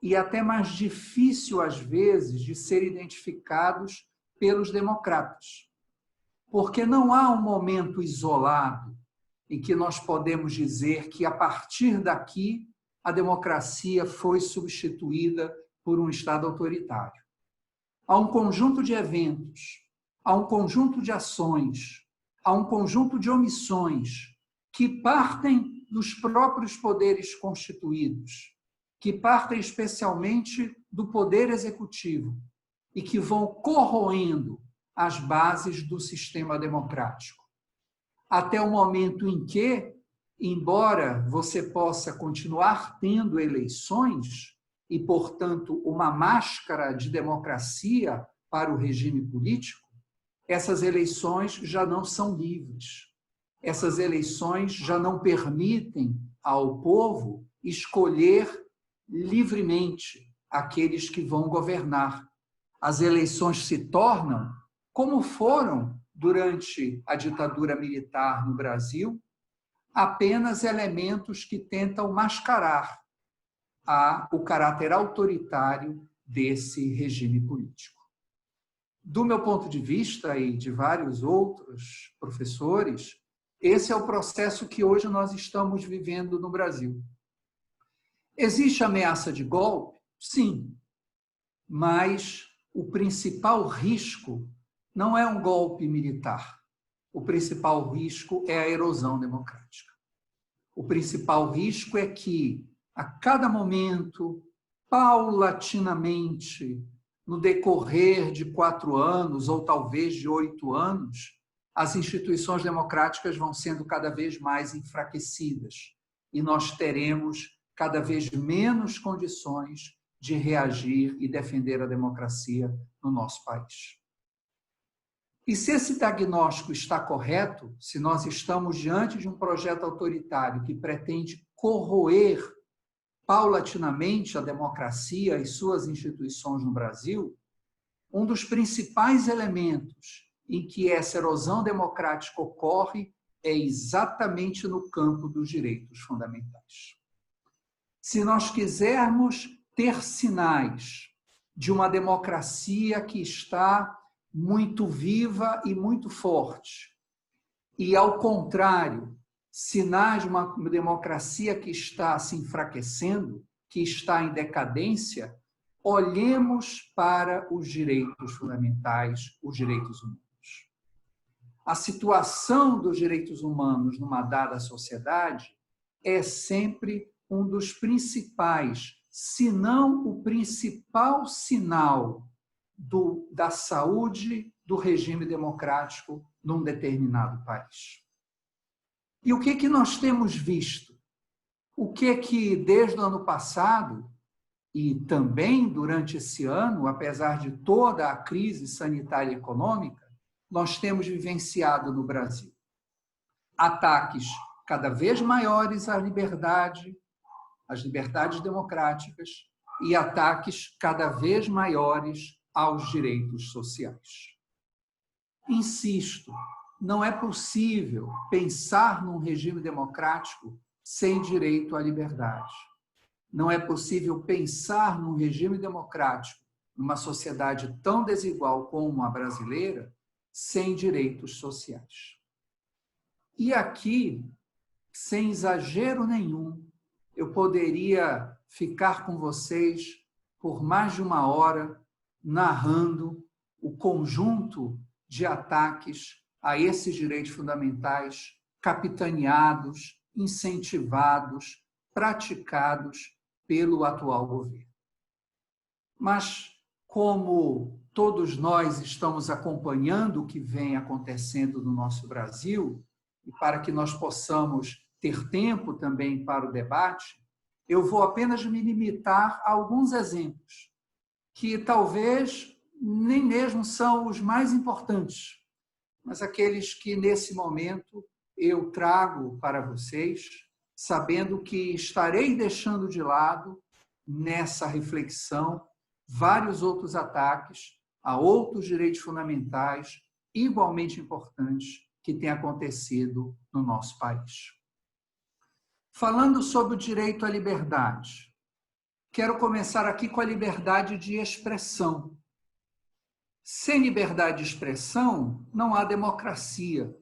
[SPEAKER 5] e até mais difícil, às vezes, de ser identificados pelos democratas. Porque não há um momento isolado em que nós podemos dizer que, a partir daqui, a democracia foi substituída por um Estado autoritário. Há um conjunto de eventos, há um conjunto de ações, há um conjunto de omissões que partem dos próprios poderes constituídos, que partem especialmente do poder executivo e que vão corroendo as bases do sistema democrático. Até o momento em que, embora você possa continuar tendo eleições e, portanto, uma máscara de democracia para o regime político, essas eleições já não são livres. Essas eleições já não permitem ao povo escolher livremente aqueles que vão governar. As eleições se tornam, como foram durante a ditadura militar no Brasil, apenas elementos que tentam mascarar o caráter autoritário desse regime político. Do meu ponto de vista e de vários outros professores, esse é o processo que hoje nós estamos vivendo no Brasil. Existe ameaça de golpe? Sim, mas o principal risco não é um golpe militar. O principal risco é a erosão democrática. O principal risco é que, a cada momento, paulatinamente, no decorrer de 4 anos ou talvez de 8 anos, as instituições democráticas vão sendo cada vez mais enfraquecidas e nós teremos cada vez menos condições de reagir e defender a democracia no nosso país. E se esse diagnóstico está correto, se nós estamos diante de um projeto autoritário que pretende corroer paulatinamente a democracia e suas instituições no Brasil, um dos principais elementos em que essa erosão democrática ocorre é exatamente no campo dos direitos fundamentais. Se nós quisermos ter sinais de uma democracia que está muito viva e muito forte, e, ao contrário, sinais de uma democracia que está se enfraquecendo, que está em decadência, olhemos para os direitos fundamentais, os direitos humanos. A situação dos direitos humanos numa dada sociedade é sempre um dos principais, se não o principal sinal da saúde do regime democrático num determinado país. E o que nós temos visto? O que desde o ano passado e também durante esse ano, apesar de toda a crise sanitária e econômica, nós temos vivenciado no Brasil? Ataques cada vez maiores às liberdades democráticas e ataques cada vez maiores aos direitos sociais. Insisto, não é possível pensar num regime democrático sem direito à liberdade. Não é possível pensar num regime democrático, numa sociedade tão desigual como a brasileira, sem direitos sociais. E aqui, sem exagero nenhum, eu poderia ficar com vocês por mais de uma hora narrando o conjunto de ataques a esses direitos fundamentais, capitaneados, incentivados, praticados pelo atual governo. Mas, como todos nós estamos acompanhando o que vem acontecendo no nosso Brasil, e para que nós possamos ter tempo também para o debate, eu vou apenas me limitar a alguns exemplos, que talvez nem mesmo são os mais importantes, mas aqueles que, nesse momento, eu trago para vocês, sabendo que estarei deixando de lado, nessa reflexão, vários outros ataques a outros direitos fundamentais igualmente importantes que têm acontecido no nosso país. Falando sobre o direito à liberdade, quero começar aqui com a liberdade de expressão. Sem liberdade de expressão, não há democracia,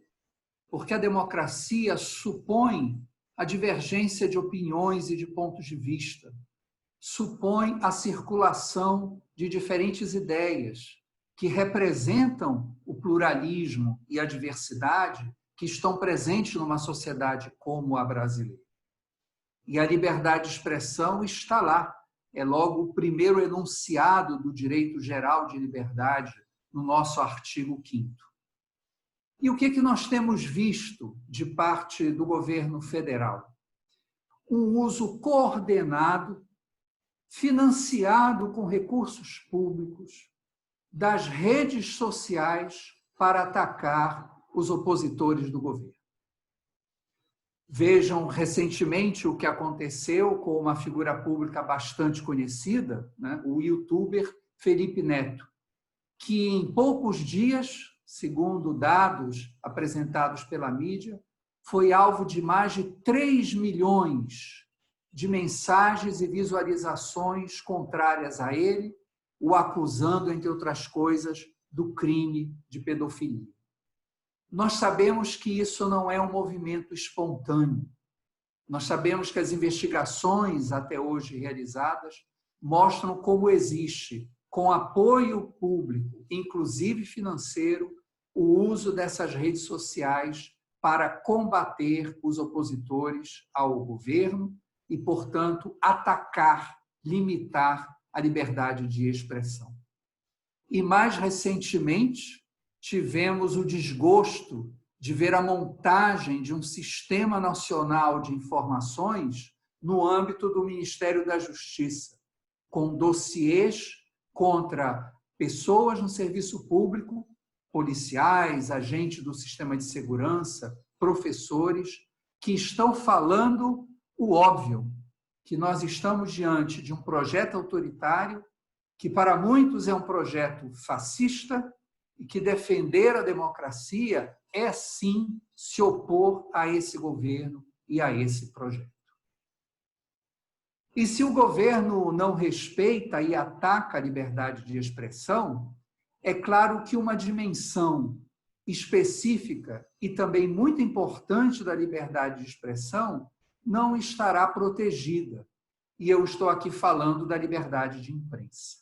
[SPEAKER 5] porque a democracia supõe a divergência de opiniões e de pontos de vista, supõe a circulação de diferentes ideias que representam o pluralismo e a diversidade que estão presentes numa sociedade como a brasileira. E a liberdade de expressão está lá. É logo o primeiro enunciado do direito geral de liberdade no nosso artigo 5º. E o que nós temos visto de parte do governo federal? Um uso coordenado, financiado com recursos públicos, das redes sociais para atacar os opositores do governo. Vejam recentemente o que aconteceu com uma figura pública bastante conhecida, né? O youtuber Felipe Neto, que em poucos dias, segundo dados apresentados pela mídia, foi alvo de mais de 3 milhões de mensagens e visualizações contrárias a ele, o acusando, entre outras coisas, do crime de pedofilia. Nós sabemos que isso não é um movimento espontâneo. Nós sabemos que as investigações até hoje realizadas mostram como existe, com apoio público, inclusive financeiro, o uso dessas redes sociais para combater os opositores ao governo e, portanto, atacar, limitar a liberdade de expressão. E, mais recentemente, tivemos o desgosto de ver a montagem de um sistema nacional de informações no âmbito do Ministério da Justiça, com dossiês contra pessoas no serviço público, policiais, agentes do sistema de segurança, professores, que estão falando o óbvio, que nós estamos diante de um projeto autoritário que para muitos é um projeto fascista e que defender a democracia é, sim, se opor a esse governo e a esse projeto. E se o governo não respeita e ataca a liberdade de expressão, é claro que uma dimensão específica e também muito importante da liberdade de expressão não estará protegida, e eu estou aqui falando da liberdade de imprensa.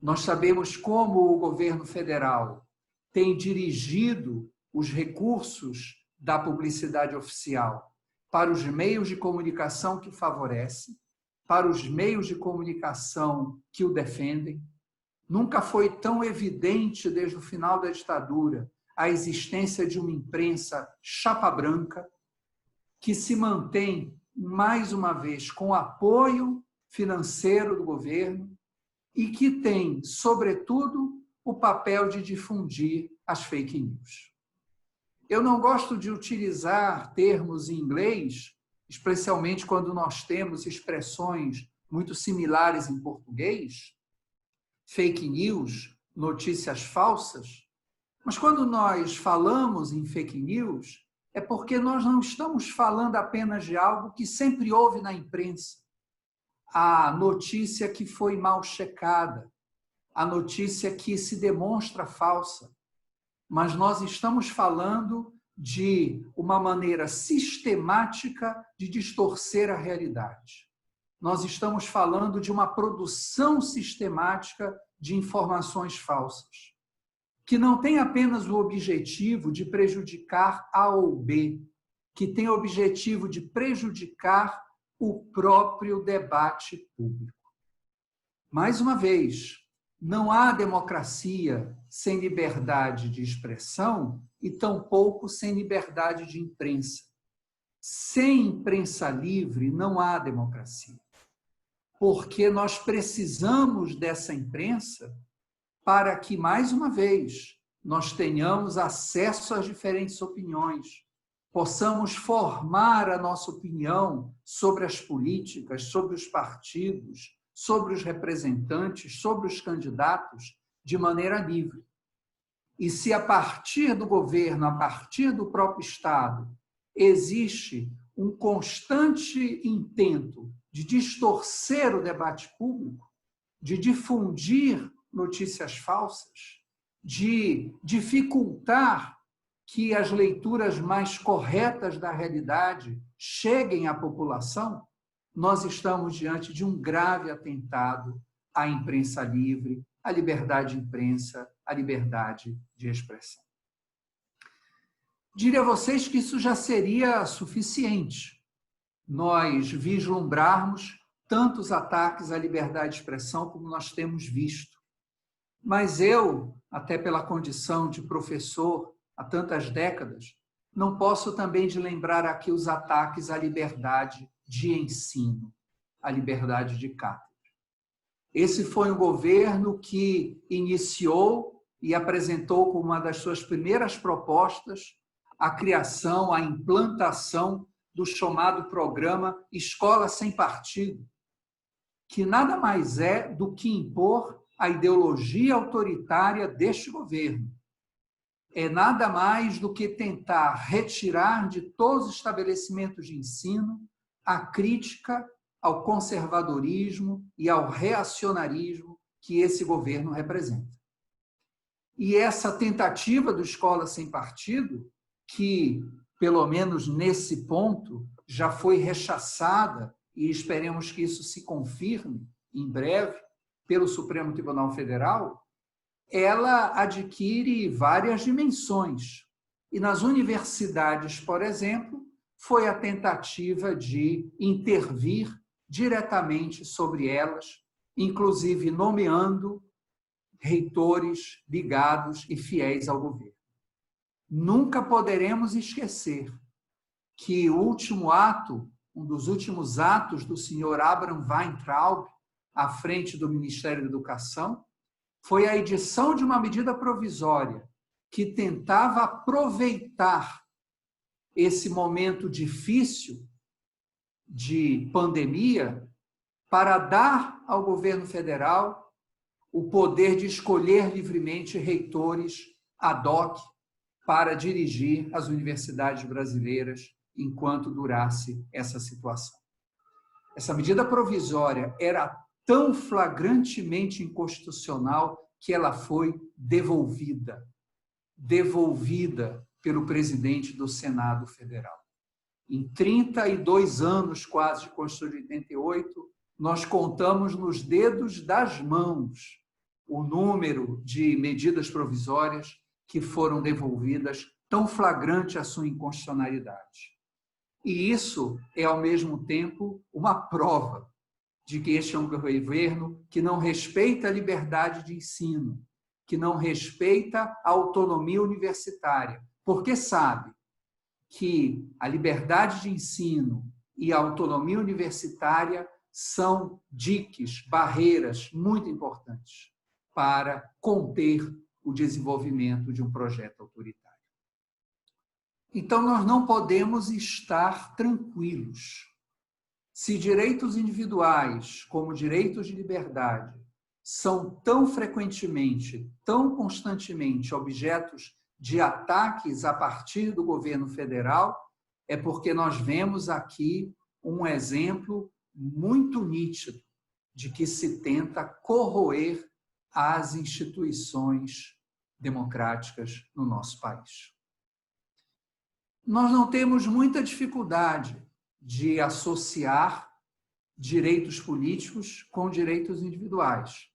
[SPEAKER 5] Nós sabemos como o governo federal tem dirigido os recursos da publicidade oficial para os meios de comunicação que favorecem, para os meios de comunicação que o defendem. Nunca foi tão evidente, desde o final da ditadura, a existência de uma imprensa chapa branca, que se mantém, mais uma vez, com apoio financeiro do governo e que tem, sobretudo, o papel de difundir as fake news. Eu não gosto de utilizar termos em inglês, especialmente quando nós temos expressões muito similares em português, fake news, notícias falsas, mas quando nós falamos em fake news, é porque nós não estamos falando apenas de algo que sempre houve na imprensa, a notícia que foi mal checada, a notícia que se demonstra falsa, mas nós estamos falando de uma maneira sistemática de distorcer a realidade. Nós estamos falando de uma produção sistemática de informações falsas, que não tem apenas o objetivo de prejudicar A ou B, que tem o objetivo de prejudicar o próprio debate público. Mais uma vez, não há democracia sem liberdade de expressão e tampouco sem liberdade de imprensa. Sem imprensa livre não há democracia, porque nós precisamos dessa imprensa para que, mais uma vez, nós tenhamos acesso às diferentes opiniões, possamos formar a nossa opinião sobre as políticas, sobre os partidos, sobre os representantes, sobre os candidatos, de maneira livre. E se a partir do governo, a partir do próprio Estado, existe um constante intento de distorcer o debate público, de difundir notícias falsas, de dificultar que as leituras mais corretas da realidade cheguem à população, nós estamos diante de um grave atentado à imprensa livre, à liberdade de imprensa, à liberdade de expressão. Diria a vocês que isso já seria suficiente, nós vislumbrarmos tantos ataques à liberdade de expressão como nós temos visto. Mas eu, até pela condição de professor há tantas décadas, não posso também de lembrar aqui os ataques à liberdade de ensino, à liberdade de cátedra. Esse foi um governo que iniciou e apresentou como uma das suas primeiras propostas a criação, a implantação do chamado programa Escola Sem Partido, que nada mais é do que impor a ideologia autoritária deste governo. É nada mais do que tentar retirar de todos os estabelecimentos de ensino a crítica ao conservadorismo e ao reacionarismo que esse governo representa. E essa tentativa do Escola Sem Partido, que, pelo menos nesse ponto, já foi rechaçada, e esperemos que isso se confirme em breve pelo Supremo Tribunal Federal, ela adquire várias dimensões. E nas universidades, por exemplo, foi a tentativa de intervir diretamente sobre elas, inclusive nomeando reitores ligados e fiéis ao governo. Nunca poderemos esquecer que o último ato, um dos últimos atos do senhor Abraham Weintraub, à frente do Ministério da Educação, foi a edição de uma medida provisória que tentava aproveitar esse momento difícil de pandemia para dar ao governo federal o poder de escolher livremente reitores ad hoc para dirigir as universidades brasileiras enquanto durasse essa situação. Essa medida provisória era tão flagrantemente inconstitucional que ela foi devolvida pelo presidente do Senado Federal. Em 32 anos quase de Constituição de 88, nós contamos nos dedos das mãos o número de medidas provisórias que foram devolvidas, tão flagrante a sua inconstitucionalidade. E isso é, ao mesmo tempo, uma prova de que este é um governo que não respeita a liberdade de ensino, que não respeita a autonomia universitária, porque sabe que a liberdade de ensino e a autonomia universitária são diques, barreiras muito importantes para conter o desenvolvimento de um projeto autoritário. Então, nós não podemos estar tranquilos. Se direitos individuais, como direitos de liberdade, são tão frequentemente, tão constantemente objetos de ataques a partir do governo federal, é porque nós vemos aqui um exemplo muito nítido de que se tenta corroer as instituições democráticas no nosso país. Nós não temos muita dificuldade de associar direitos políticos com direitos individuais.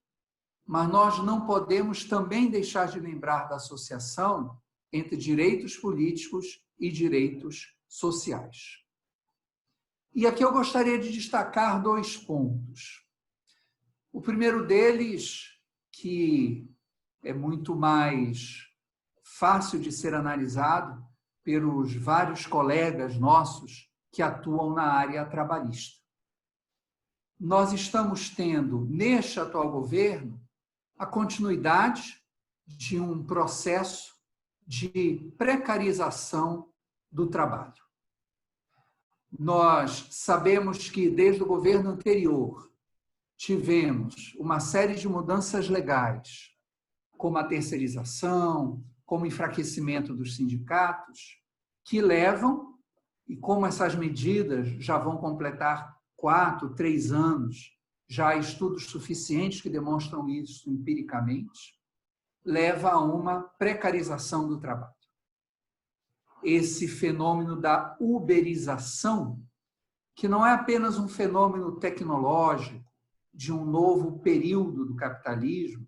[SPEAKER 5] Mas nós não podemos também deixar de lembrar da associação entre direitos políticos e direitos sociais. E aqui eu gostaria de destacar 2 pontos. O primeiro deles, que é muito mais fácil de ser analisado pelos vários colegas nossos que atuam na área trabalhista. Nós estamos tendo, neste atual governo, a continuidade de um processo de precarização do trabalho. Nós sabemos que, desde o governo anterior, tivemos uma série de mudanças legais, como a terceirização, como o enfraquecimento dos sindicatos, que levam, e como essas medidas já vão completar 4, 3 anos, já há estudos suficientes que demonstram isso empiricamente, leva a uma precarização do trabalho. Esse fenômeno da uberização, que não é apenas um fenômeno tecnológico de um novo período do capitalismo,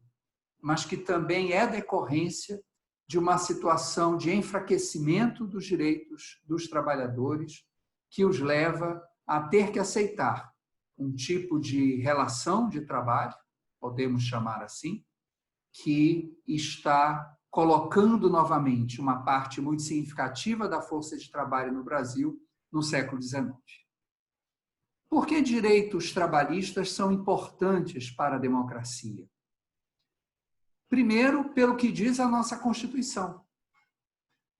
[SPEAKER 5] mas que também é decorrência de uma situação de enfraquecimento dos direitos dos trabalhadores que os leva a ter que aceitar um tipo de relação de trabalho, podemos chamar assim, que está colocando novamente uma parte muito significativa da força de trabalho no Brasil no século XIX. Por que direitos trabalhistas são importantes para a democracia? Primeiro, pelo que diz a nossa Constituição.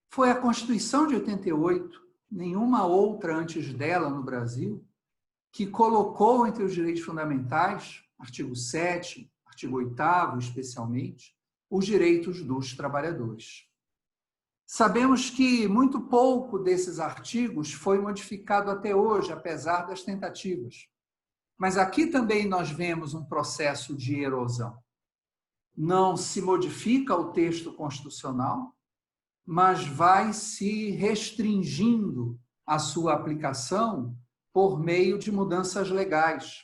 [SPEAKER 5] Foi a Constituição de 88, nenhuma outra antes dela no Brasil, que colocou entre os direitos fundamentais, artigo 7º, artigo 8º especialmente, os direitos dos trabalhadores. Sabemos que muito pouco desses artigos foi modificado até hoje, apesar das tentativas. Mas aqui também nós vemos um processo de erosão. Não se modifica o texto constitucional, mas vai se restringindo a sua aplicação por meio de mudanças legais.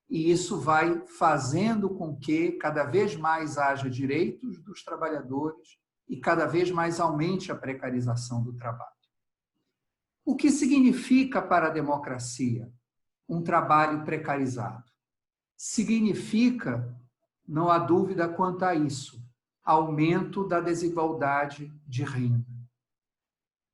[SPEAKER 5] E isso vai fazendo com que cada vez mais haja direitos dos trabalhadores e cada vez mais aumente a precarização do trabalho. O que significa para a democracia um trabalho precarizado? Significa, não há dúvida quanto a isso, aumento da desigualdade de renda.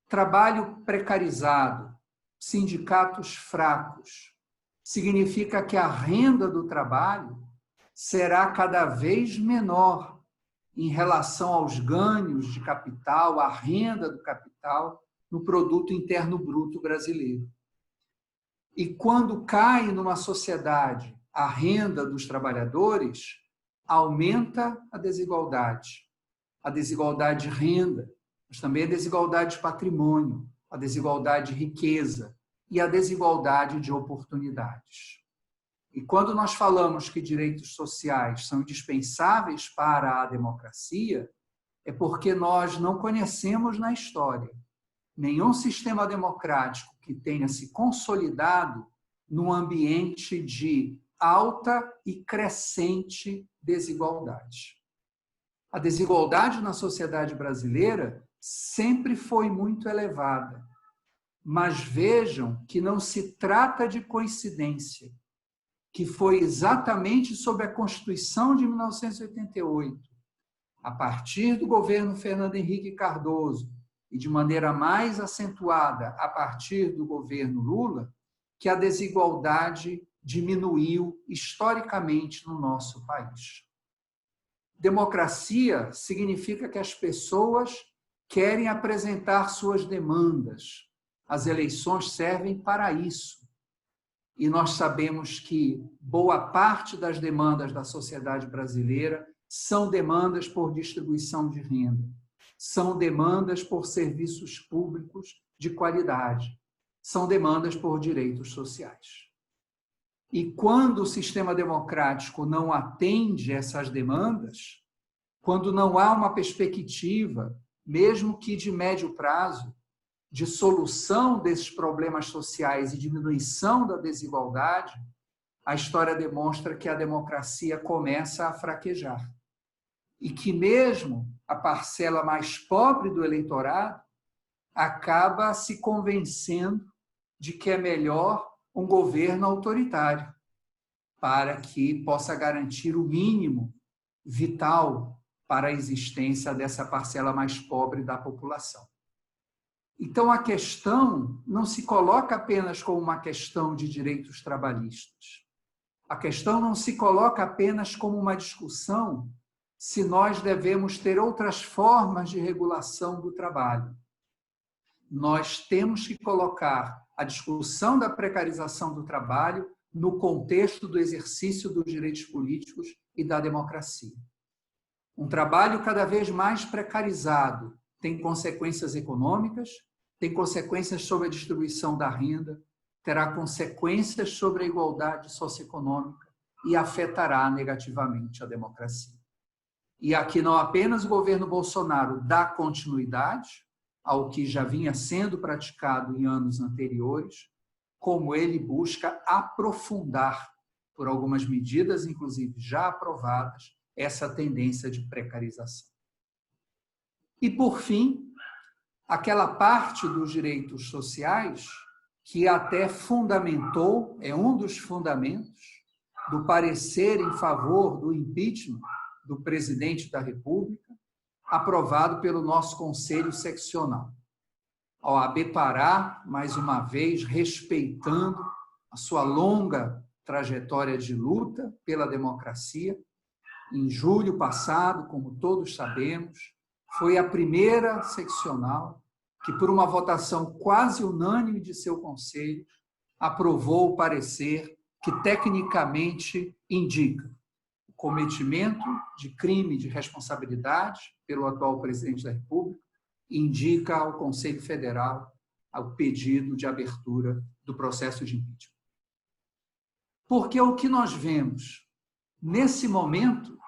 [SPEAKER 5] Trabalho precarizado, sindicatos fracos, significa que a renda do trabalho será cada vez menor em relação aos ganhos de capital, a renda do capital no produto interno bruto brasileiro. E quando cai numa sociedade a renda dos trabalhadores, aumenta a desigualdade de renda, mas também a desigualdade de patrimônio, a desigualdade de riqueza e a desigualdade de oportunidades. E quando nós falamos que direitos sociais são indispensáveis para a democracia, é porque nós não conhecemos na história nenhum sistema democrático que tenha se consolidado num ambiente de alta e crescente desigualdade. A desigualdade na sociedade brasileira sempre foi muito elevada, mas vejam que não se trata de coincidência, que foi exatamente sob a Constituição de 1988, a partir do governo Fernando Henrique Cardoso e de maneira mais acentuada a partir do governo Lula, que a desigualdade diminuiu historicamente no nosso país. Democracia significa que as pessoas querem apresentar suas demandas. As eleições servem para isso. E nós sabemos que boa parte das demandas da sociedade brasileira são demandas por distribuição de renda, são demandas por serviços públicos de qualidade, são demandas por direitos sociais. E quando o sistema democrático não atende essas demandas, quando não há uma perspectiva, mesmo que de médio prazo, de solução desses problemas sociais e diminuição da desigualdade, a história demonstra que a democracia começa a fraquejar. E que mesmo a parcela mais pobre do eleitorado acaba se convencendo de que é melhor um governo autoritário, para que possa garantir o mínimo vital para a existência dessa parcela mais pobre da população. Então, a questão não se coloca apenas como uma questão de direitos trabalhistas. A questão não se coloca apenas como uma discussão se nós devemos ter outras formas de regulação do trabalho. Nós temos que colocar a discussão da precarização do trabalho no contexto do exercício dos direitos políticos e da democracia. Um trabalho cada vez mais precarizado tem consequências econômicas, tem consequências sobre a distribuição da renda, terá consequências sobre a igualdade socioeconômica e afetará negativamente a democracia. E aqui não apenas o governo Bolsonaro dá continuidade ao que já vinha sendo praticado em anos anteriores, como ele busca aprofundar, por algumas medidas, inclusive já aprovadas, essa tendência de precarização. E, por fim, aquela parte dos direitos sociais que até fundamentou, é um dos fundamentos do parecer em favor do impeachment do presidente da República, aprovado pelo nosso Conselho Seccional. A OAB Pará, mais uma vez, respeitando a sua longa trajetória de luta pela democracia, em julho passado, como todos sabemos, foi a primeira seccional que, por uma votação quase unânime de seu conselho, aprovou o parecer que tecnicamente indica o cometimento de crime de responsabilidade pelo atual presidente da República, indica ao Conselho Federal o pedido de abertura do processo de impeachment. Porque o que nós vemos nesse momento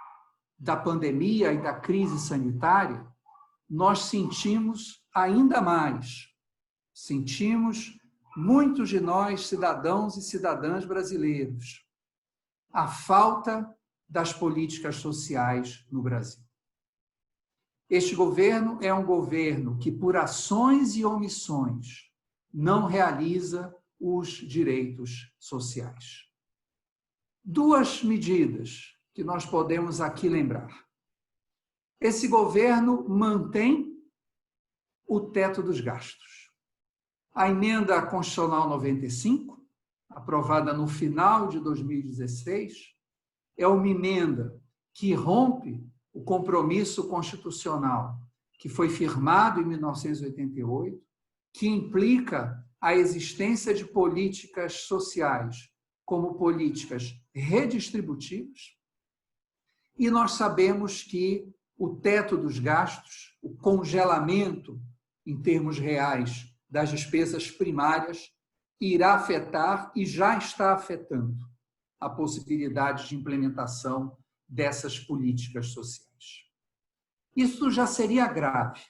[SPEAKER 5] da pandemia e da crise sanitária, nós sentimos ainda mais, muitos de nós, cidadãos e cidadãs brasileiros, a falta das políticas sociais no Brasil. Este governo é um governo que, por ações e omissões, não realiza os direitos sociais. Duas medidas que nós podemos aqui lembrar. Esse governo mantém o teto dos gastos. A emenda constitucional 95, aprovada no final de 2016, é uma emenda que rompe o compromisso constitucional que foi firmado em 1988, que implica a existência de políticas sociais como políticas redistributivas. E nós sabemos que o teto dos gastos, o congelamento em termos reais das despesas primárias, irá afetar e já está afetando a possibilidade de implementação dessas políticas sociais. Isso já seria grave.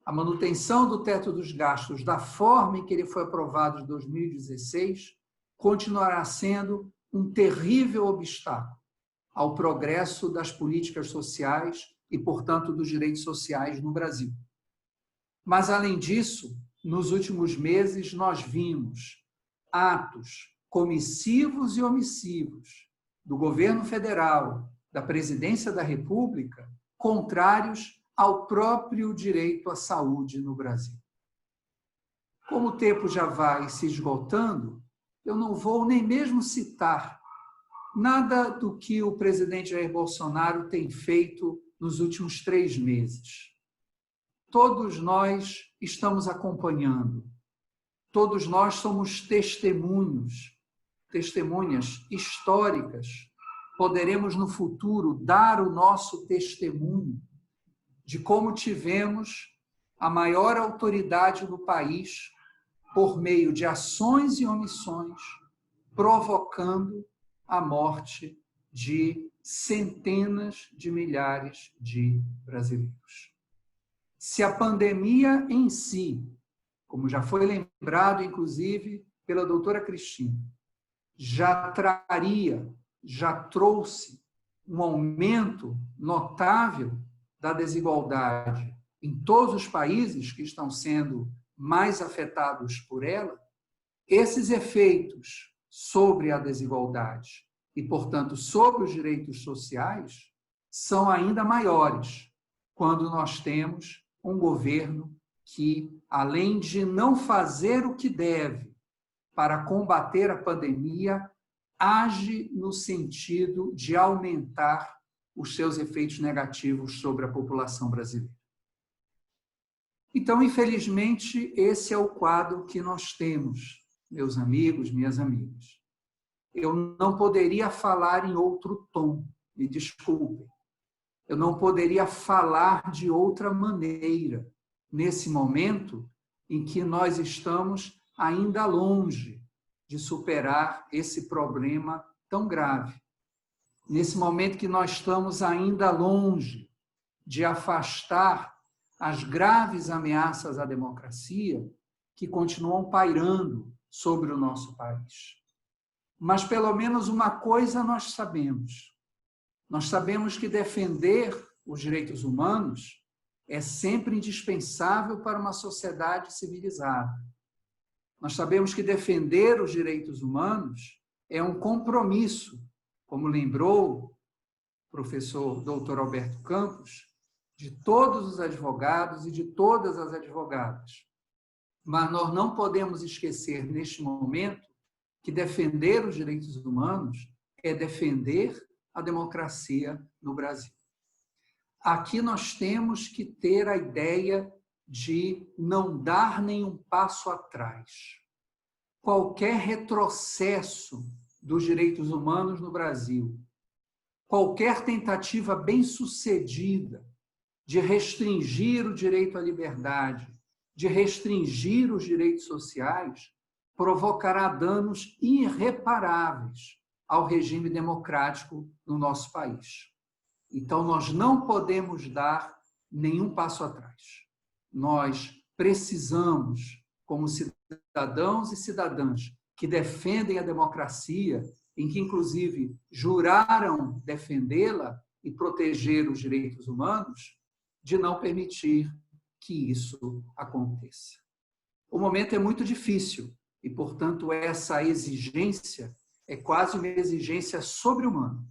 [SPEAKER 5] a manutenção do teto dos gastos da forma em que ele foi aprovado em 2016 continuará sendo um terrível obstáculo ao progresso das políticas sociais e, portanto, dos direitos sociais no Brasil. Mas, além disso, nos últimos meses, nós vimos atos comissivos e omissivos do governo federal, da presidência da República, contrários ao próprio direito à saúde no Brasil. Como o tempo já vai se esgotando, eu não vou nem mesmo citar nada do que o presidente Jair Bolsonaro tem feito nos últimos 3 meses. Todos nós estamos acompanhando, todos nós somos testemunhas históricas. Poderemos, no futuro, dar o nosso testemunho de como tivemos a maior autoridade do país por meio de ações e omissões, provocando a morte de centenas de milhares de brasileiros. Se a pandemia em si, como já foi lembrado, inclusive, pela doutora Cristina, já trouxe um aumento notável da desigualdade em todos os países que estão sendo mais afetados por ela, esses efeitos sobre a desigualdade e, portanto, sobre os direitos sociais são ainda maiores quando nós temos um governo que, além de não fazer o que deve para combater a pandemia, age no sentido de aumentar os seus efeitos negativos sobre a população brasileira. Então, infelizmente, esse é o quadro que nós temos, meus amigos, minhas amigas. Eu não poderia falar em outro tom, me desculpem. Eu não poderia falar de outra maneira nesse momento em que nós estamos ainda longe de superar esse problema tão grave. Nesse momento que nós estamos ainda longe de afastar as graves ameaças à democracia que continuam pairando sobre o nosso país. Mas pelo menos uma coisa nós sabemos. Nós sabemos que defender os direitos humanos é sempre indispensável para uma sociedade civilizada. Nós sabemos que defender os direitos humanos é um compromisso, como lembrou o professor Dr. Alberto Campos, de todos os advogados e de todas as advogadas. Mas nós não podemos esquecer, neste momento, que defender os direitos humanos é defender a democracia no Brasil. Aqui nós temos que ter a ideia de não dar nenhum passo atrás. Qualquer retrocesso dos direitos humanos no Brasil, qualquer tentativa bem-sucedida de restringir o direito à liberdade, de restringir os direitos sociais, provocará danos irreparáveis ao regime democrático no nosso país. Então, nós não podemos dar nenhum passo atrás. Nós precisamos, como cidadãos e cidadãs que defendem a democracia, em que, inclusive, juraram defendê-la e proteger os direitos humanos, de não permitir que isso aconteça. O momento é muito difícil e, portanto, essa exigência é quase uma exigência sobre-humana.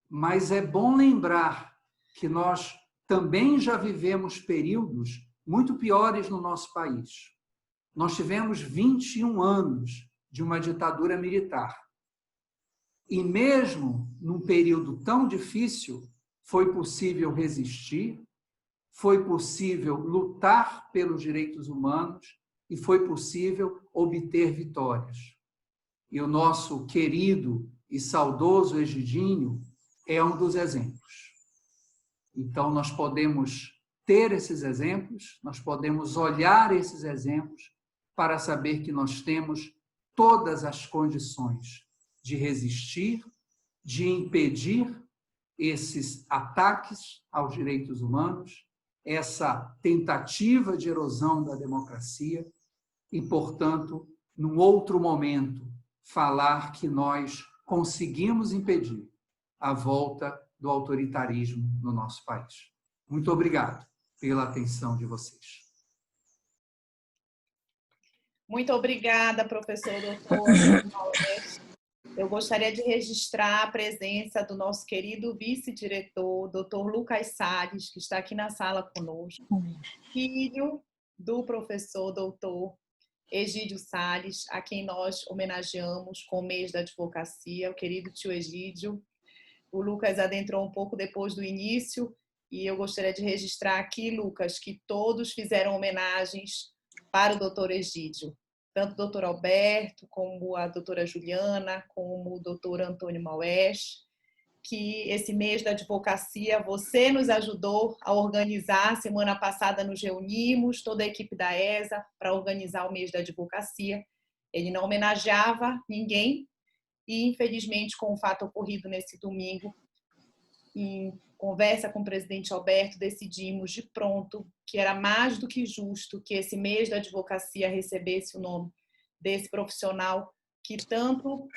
[SPEAKER 5] Mas é bom lembrar que nós também já vivemos períodos muito piores no nosso país. Nós tivemos 21 anos de uma ditadura militar. E mesmo num período tão difícil, foi possível resistir, foi possível lutar pelos direitos humanos e foi possível obter vitórias. E o nosso querido e saudoso Egidinho é um dos exemplos. Então, nós podemos ter esses exemplos, nós podemos olhar esses exemplos para saber que nós temos todas as condições de resistir, de impedir esses ataques aos direitos humanos essa tentativa de erosão da democracia e, portanto, num outro momento, falar que nós conseguimos impedir a volta do autoritarismo no nosso país. Muito obrigado pela atenção de vocês.
[SPEAKER 1] Muito obrigada, professor doutor. Eu gostaria de registrar a presença do nosso querido vice-diretor, doutor Lucas Salles, que está aqui na sala conosco, filho do professor doutor Egídio Salles, a quem nós homenageamos com o mês da advocacia, o querido tio Egídio. O Lucas adentrou um pouco depois do início, e eu gostaria de registrar aqui, Lucas, que todos fizeram homenagens para o doutor Egídio, tanto o doutor Alberto, como a doutora Juliana, como o doutor Antônio Maués, que esse mês da advocacia você nos ajudou a organizar. Semana passada nos reunimos, toda a equipe da ESA, para organizar o mês da advocacia. Ele não homenageava ninguém e, infelizmente, com o fato ocorrido nesse domingo, em conversa com o presidente Alberto, decidimos de pronto que era mais do que justo que esse mês da advocacia recebesse o nome desse profissional que tanto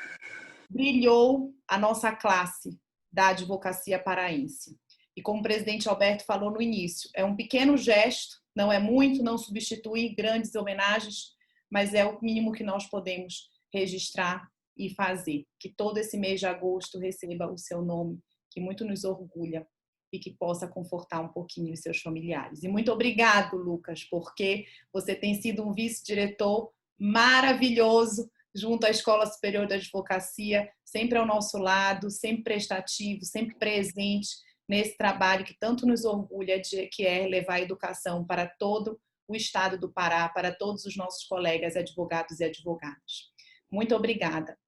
[SPEAKER 1] brilhou a nossa classe da advocacia paraense. E como o presidente Alberto falou no início, é um pequeno gesto, não é muito, não substitui grandes homenagens, mas é o mínimo que nós podemos registrar e fazer, que todo esse mês de agosto receba o seu nome, que muito nos orgulha e que possa confortar um pouquinho os seus familiares. E muito obrigado, Lucas, porque você tem sido um vice-diretor maravilhoso junto à Escola Superior da Advocacia, sempre ao nosso lado, sempre prestativo, sempre presente nesse trabalho que tanto nos orgulha, que é levar a educação para todo o estado do Pará, para todos os nossos colegas advogados e advogadas. Muito obrigada.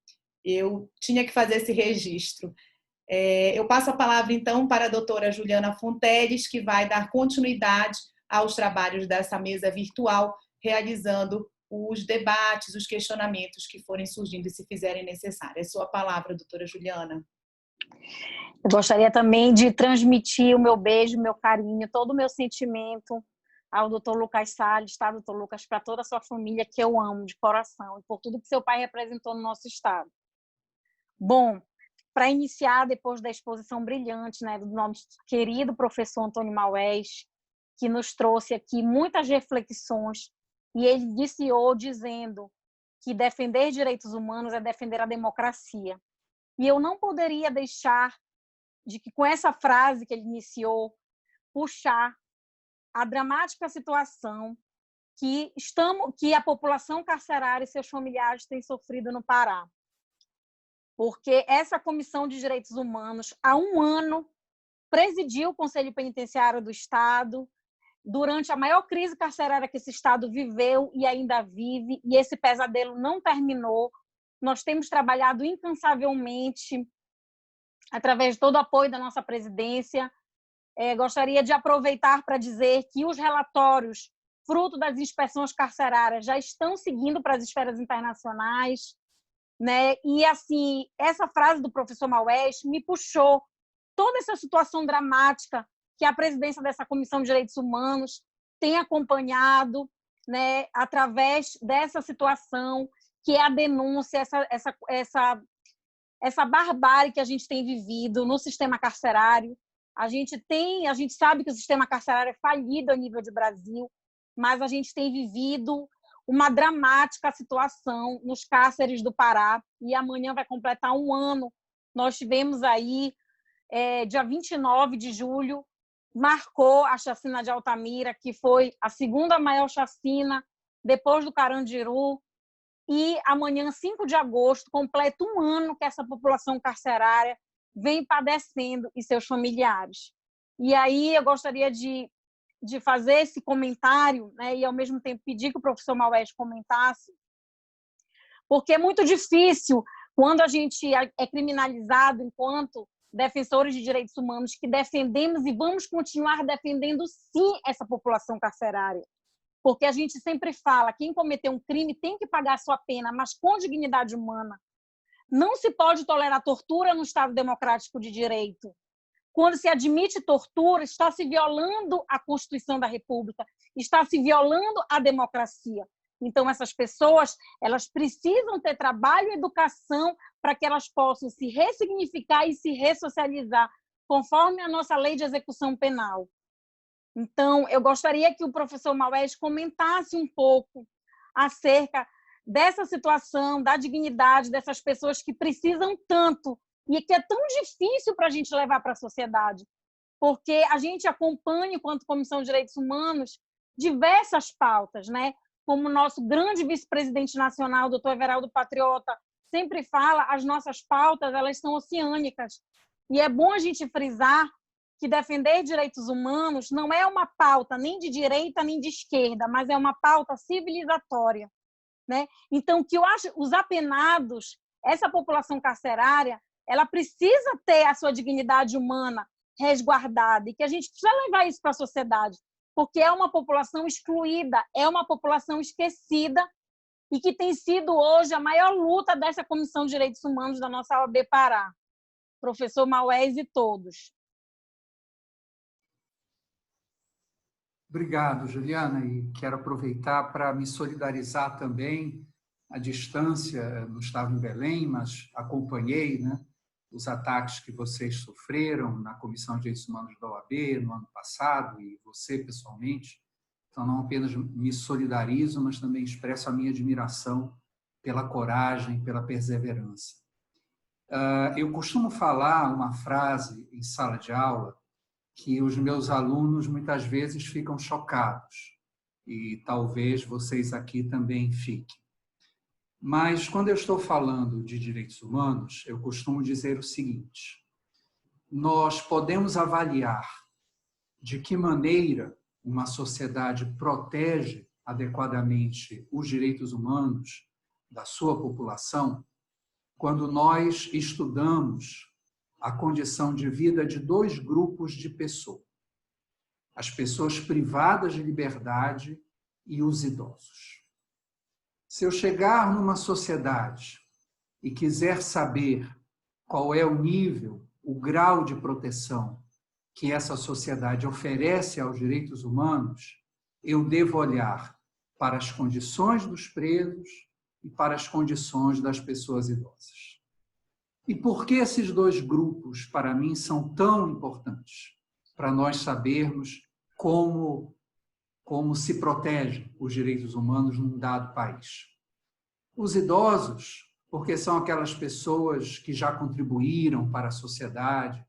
[SPEAKER 1] Eu tinha que fazer esse registro. Eu passo a palavra, então, para a doutora Juliana Fonteles, que vai dar continuidade aos trabalhos dessa mesa virtual, realizando os debates, os questionamentos que forem surgindo e se fizerem necessários. É sua palavra, doutora Juliana.
[SPEAKER 4] Eu gostaria também de transmitir o meu beijo, o meu carinho, todo o meu sentimento ao doutor Lucas Salles, tá, doutor Lucas, para toda a sua família, que eu amo de coração, e por tudo que seu pai representou no nosso estado. Bom, para iniciar, depois da exposição brilhante, né, do nosso querido professor Antônio Maués, que nos trouxe aqui muitas reflexões, e ele iniciou dizendo que defender direitos humanos é defender a democracia. E eu não poderia deixar de que, com essa frase que ele iniciou, puxar a dramática situação que a população carcerária e seus familiares têm sofrido no Pará. Porque essa Comissão de Direitos Humanos, há um ano, presidiu o Conselho Penitenciário do Estado durante a maior crise carcerária que esse Estado viveu e ainda vive, e esse pesadelo não terminou. Nós temos trabalhado incansavelmente, através de todo o apoio da nossa presidência. Gostaria de aproveitar para dizer que os relatórios, fruto das inspeções carcerárias, já estão seguindo para as esferas internacionais, né? E, assim, essa frase do professor Maués me puxou toda essa situação dramática que a presidência dessa Comissão de Direitos Humanos tem acompanhado, né, através dessa situação, que é a denúncia, essa barbárie que a gente tem vivido no sistema carcerário. A gente sabe que o sistema carcerário é falido a nível de Brasil, mas a gente tem vivido uma dramática situação nos cárceres do Pará, e amanhã vai completar um ano. Nós tivemos aí, dia 29 de julho, marcou a chacina de Altamira, que foi a segunda maior chacina depois do Carandiru, e amanhã, 5 de agosto, completa um ano que essa população carcerária vem padecendo e seus familiares. E aí eu gostaria de fazer esse comentário, né, e ao mesmo tempo pedir que o professor Maués comentasse, porque é muito difícil quando a gente é criminalizado enquanto defensores de direitos humanos, que defendemos e vamos continuar defendendo sim essa população carcerária, porque a gente sempre fala, quem cometeu um crime tem que pagar a sua pena, mas com dignidade humana. Não se pode tolerar tortura no Estado democrático de direito. quando se admite tortura, está se violando a Constituição da República, está se violando a democracia. Então, essas pessoas, elas precisam ter trabalho e educação para que elas possam se ressignificar e se ressocializar, conforme a nossa lei de execução penal. Então, eu gostaria que o professor Maués comentasse um pouco acerca dessa situação, da dignidade dessas pessoas que precisam tanto e que é tão difícil para a gente levar para a sociedade, porque a gente acompanha, enquanto Comissão de Direitos Humanos, diversas pautas, né? Como o nosso grande vice-presidente nacional, doutor Everaldo Patriota, sempre fala, as nossas pautas, elas são oceânicas. E é bom a gente frisar que defender direitos humanos não é uma pauta nem de direita nem de esquerda, mas é uma pauta civilizatória, né? Então, que eu acho, os apenados, essa população carcerária, ela precisa ter a sua dignidade humana resguardada e que a gente precisa levar isso para a sociedade, porque é uma população excluída, é uma população esquecida e que tem sido hoje a maior luta dessa Comissão de Direitos Humanos da nossa OAB Pará. Professor Maués e todos.
[SPEAKER 5] Obrigado, Juliana, e quero aproveitar para me solidarizar também à distância. Não estava em Belém, mas acompanhei, né, os ataques que vocês sofreram na Comissão de Direitos Humanos da OAB no ano passado, e você pessoalmente. Então, não apenas me solidarizo, mas também expresso a minha admiração pela coragem, pela perseverança. Eu costumo falar uma frase em sala de aula que os meus alunos muitas vezes ficam chocados, e talvez vocês aqui também fiquem. Mas, quando eu estou falando de direitos humanos, eu costumo dizer o seguinte: nós podemos avaliar de que maneira uma sociedade protege adequadamente os direitos humanos da sua população quando nós estudamos a condição de vida de dois grupos de pessoas: as pessoas privadas de liberdade e os idosos. Se eu chegar numa sociedade e quiser saber qual é o nível, o grau de proteção que essa sociedade oferece aos direitos humanos, eu devo olhar para as condições dos presos e para as condições das pessoas idosas. E por que esses dois grupos, para mim, são tão importantes? Para nós sabermos como se protegem os direitos humanos num dado país. Os idosos, porque são aquelas pessoas que já contribuíram para a sociedade.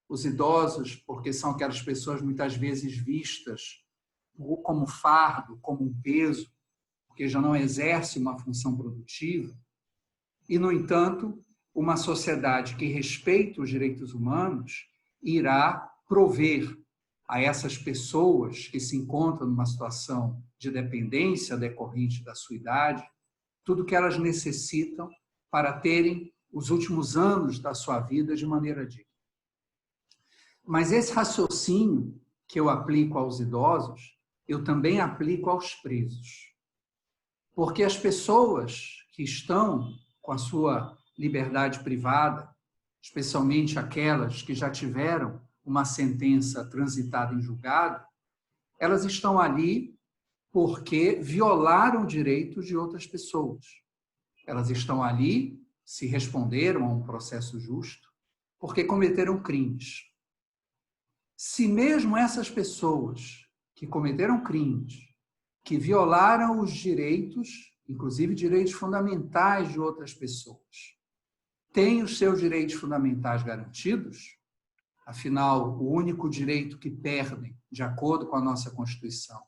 [SPEAKER 5] Os idosos, porque são aquelas pessoas muitas vezes vistas como fardo, como um peso, porque já não exerce uma função produtiva. E, no entanto, uma sociedade que respeita os direitos humanos irá prover a essas pessoas que se encontram numa situação de dependência decorrente da sua idade tudo o que elas necessitam para terem os últimos anos da sua vida de maneira digna. Mas esse raciocínio que eu aplico aos idosos, eu também aplico aos presos. Porque as pessoas que estão com a sua liberdade privada, especialmente aquelas que já tiveram uma sentença transitada em julgado, elas estão ali porque violaram direitos de outras pessoas. Elas estão ali, se responderam a um processo justo, porque cometeram crimes. Se mesmo essas pessoas que cometeram crimes, que violaram os direitos, inclusive direitos fundamentais de outras pessoas, têm os seus direitos fundamentais garantidos, afinal, o único direito que perdem, de acordo com a nossa Constituição,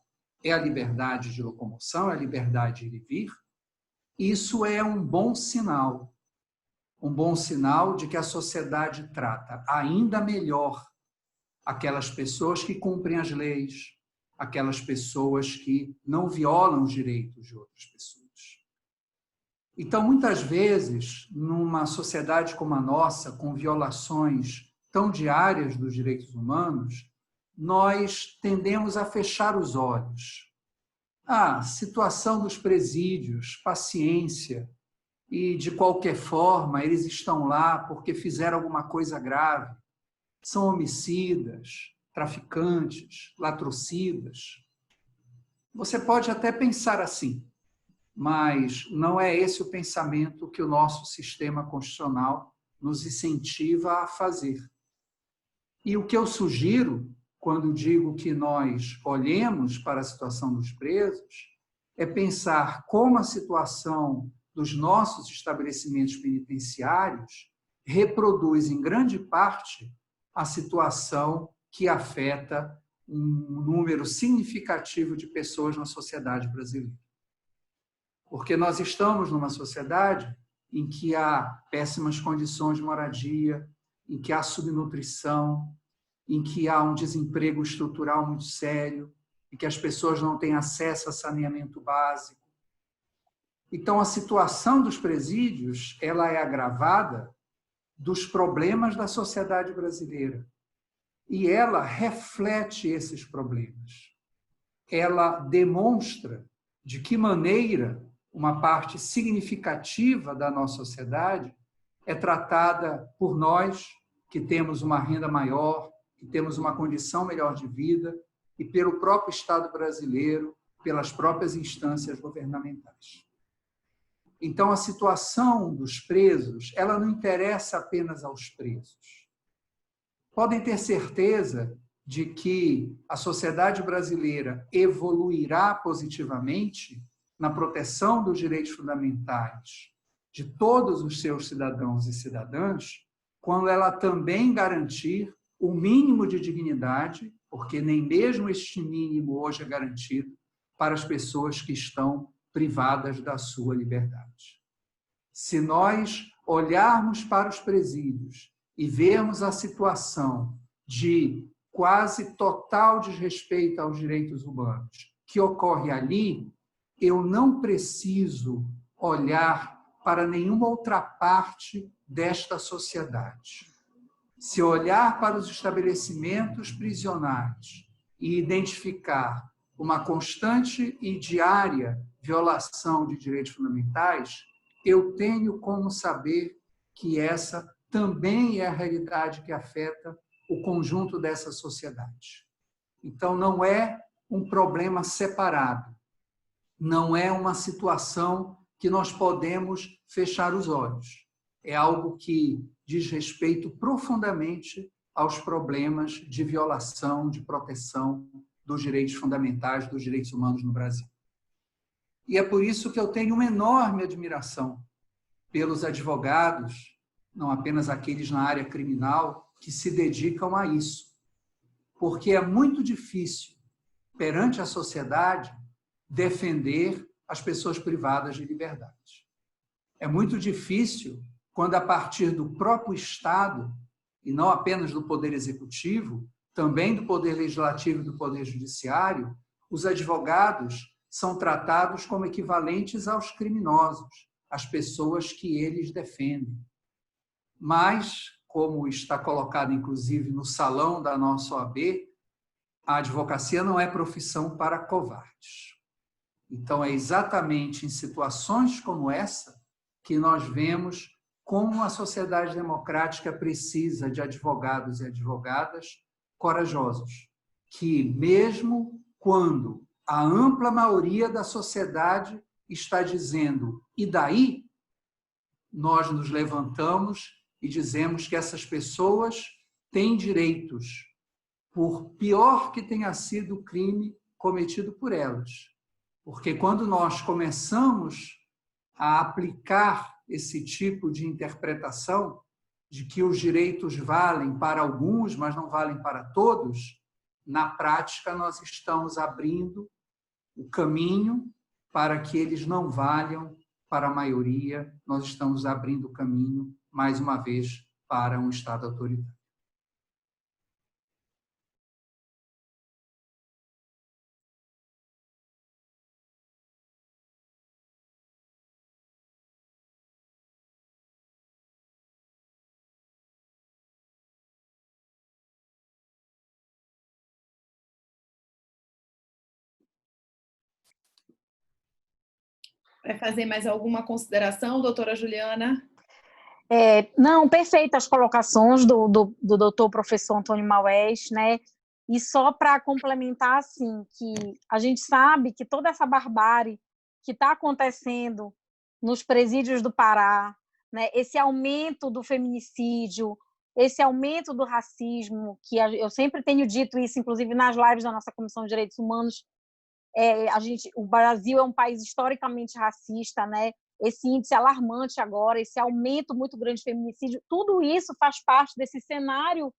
[SPEAKER 5] é a liberdade de locomoção, é a liberdade de ir e vir, isso é um bom sinal de que a sociedade trata ainda melhor aquelas pessoas que cumprem as leis, aquelas pessoas que não violam os direitos de outras pessoas. Então, muitas vezes, numa sociedade como a nossa, com violações tão diárias dos direitos humanos, nós tendemos a fechar os olhos. Situação dos presídios, paciência, e de qualquer forma eles estão lá porque fizeram alguma coisa grave. são homicidas, traficantes, latrocidas. Você pode até pensar assim, mas não é esse o pensamento que o nosso sistema constitucional nos incentiva a fazer. E o que eu sugiro, quando digo que nós olhemos para a situação dos presos, é pensar como a situação dos nossos estabelecimentos penitenciários reproduz, em grande parte, a situação que afeta um número significativo de pessoas na sociedade brasileira. Porque nós estamos numa sociedade em que há péssimas condições de moradia, em que há subnutrição, em que há um desemprego estrutural muito sério, em que as pessoas não têm acesso a saneamento básico. Então, a situação dos presídios, ela é agravada dos problemas da sociedade brasileira. E ela reflete esses problemas. Ela demonstra de que maneira uma parte significativa da nossa sociedade é tratada por nós, que temos uma renda maior, que temos uma condição melhor de vida, e pelo próprio Estado brasileiro, pelas próprias instâncias governamentais. Então, a situação dos presos, ela não interessa apenas aos presos. Podem ter certeza de que a sociedade brasileira evoluirá positivamente na proteção dos direitos fundamentais de todos os seus cidadãos e cidadãs, quando ela também garantir o mínimo de dignidade, porque nem mesmo este mínimo hoje é garantido para as pessoas que estão privadas da sua liberdade. Se nós olharmos para os presídios e vermos a situação de quase total desrespeito aos direitos humanos que ocorre ali, eu não preciso olhar para nenhuma outra parte desta sociedade. Se olhar para os estabelecimentos prisionais e identificar uma constante e diária violação de direitos fundamentais, eu tenho como saber que essa também é a realidade que afeta o conjunto dessa sociedade. Então, não é um problema separado, não é uma situação que nós podemos fechar os olhos. É algo que diz respeito profundamente aos problemas de violação, de proteção dos direitos fundamentais, dos direitos humanos no Brasil. E é por isso que eu tenho uma enorme admiração pelos advogados, não apenas aqueles na área criminal, que se dedicam a isso. Porque é muito difícil, perante a sociedade, defender as pessoas privadas de liberdade. É muito difícil quando, a partir do próprio Estado, e não apenas do Poder Executivo, também do Poder Legislativo e do Poder Judiciário, os advogados são tratados como equivalentes aos criminosos, às pessoas que eles defendem. Mas, como está colocado, inclusive, no salão da nossa OAB, a advocacia não é profissão para covardes. Então, é exatamente em situações como essa que nós vemos como a sociedade democrática precisa de advogados e advogadas corajosos, que mesmo quando a ampla maioria da sociedade está dizendo "e daí?", nós nos levantamos e dizemos que essas pessoas têm direitos, por pior que tenha sido o crime cometido por elas. Porque quando nós começamos a aplicar esse tipo de interpretação de que os direitos valem para alguns, mas não valem para todos, na prática nós estamos abrindo o caminho para que eles não valham para a maioria, nós estamos abrindo o caminho, mais uma vez, para um Estado autoritário.
[SPEAKER 1] Vai fazer mais alguma consideração, doutora Juliana?
[SPEAKER 4] Não, perfeitas as colocações do doutor professor Antônio Maués, né? E só para complementar, assim, que a gente sabe que toda essa barbárie que está acontecendo nos presídios do Pará, né? Esse aumento do feminicídio, esse aumento do racismo, que eu sempre tenho dito isso, inclusive nas lives da nossa Comissão de Direitos Humanos, o Brasil é um país historicamente racista, né? Esse índice alarmante agora, esse aumento muito grande de feminicídio, tudo isso faz parte desse cenário,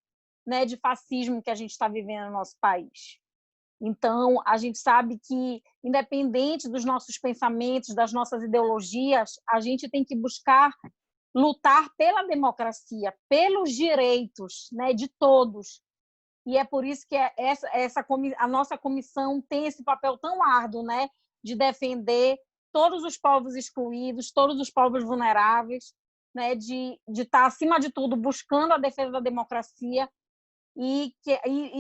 [SPEAKER 4] né, de fascismo que a gente está vivendo no nosso país. Então, a gente sabe que, independente dos nossos pensamentos, das nossas ideologias, a gente tem que buscar lutar pela democracia, pelos direitos, né, de todos. E é por isso que a nossa comissão tem esse papel tão árduo, né, de defender todos os povos excluídos, todos os povos vulneráveis, né, de estar, acima de tudo, buscando a defesa da democracia. E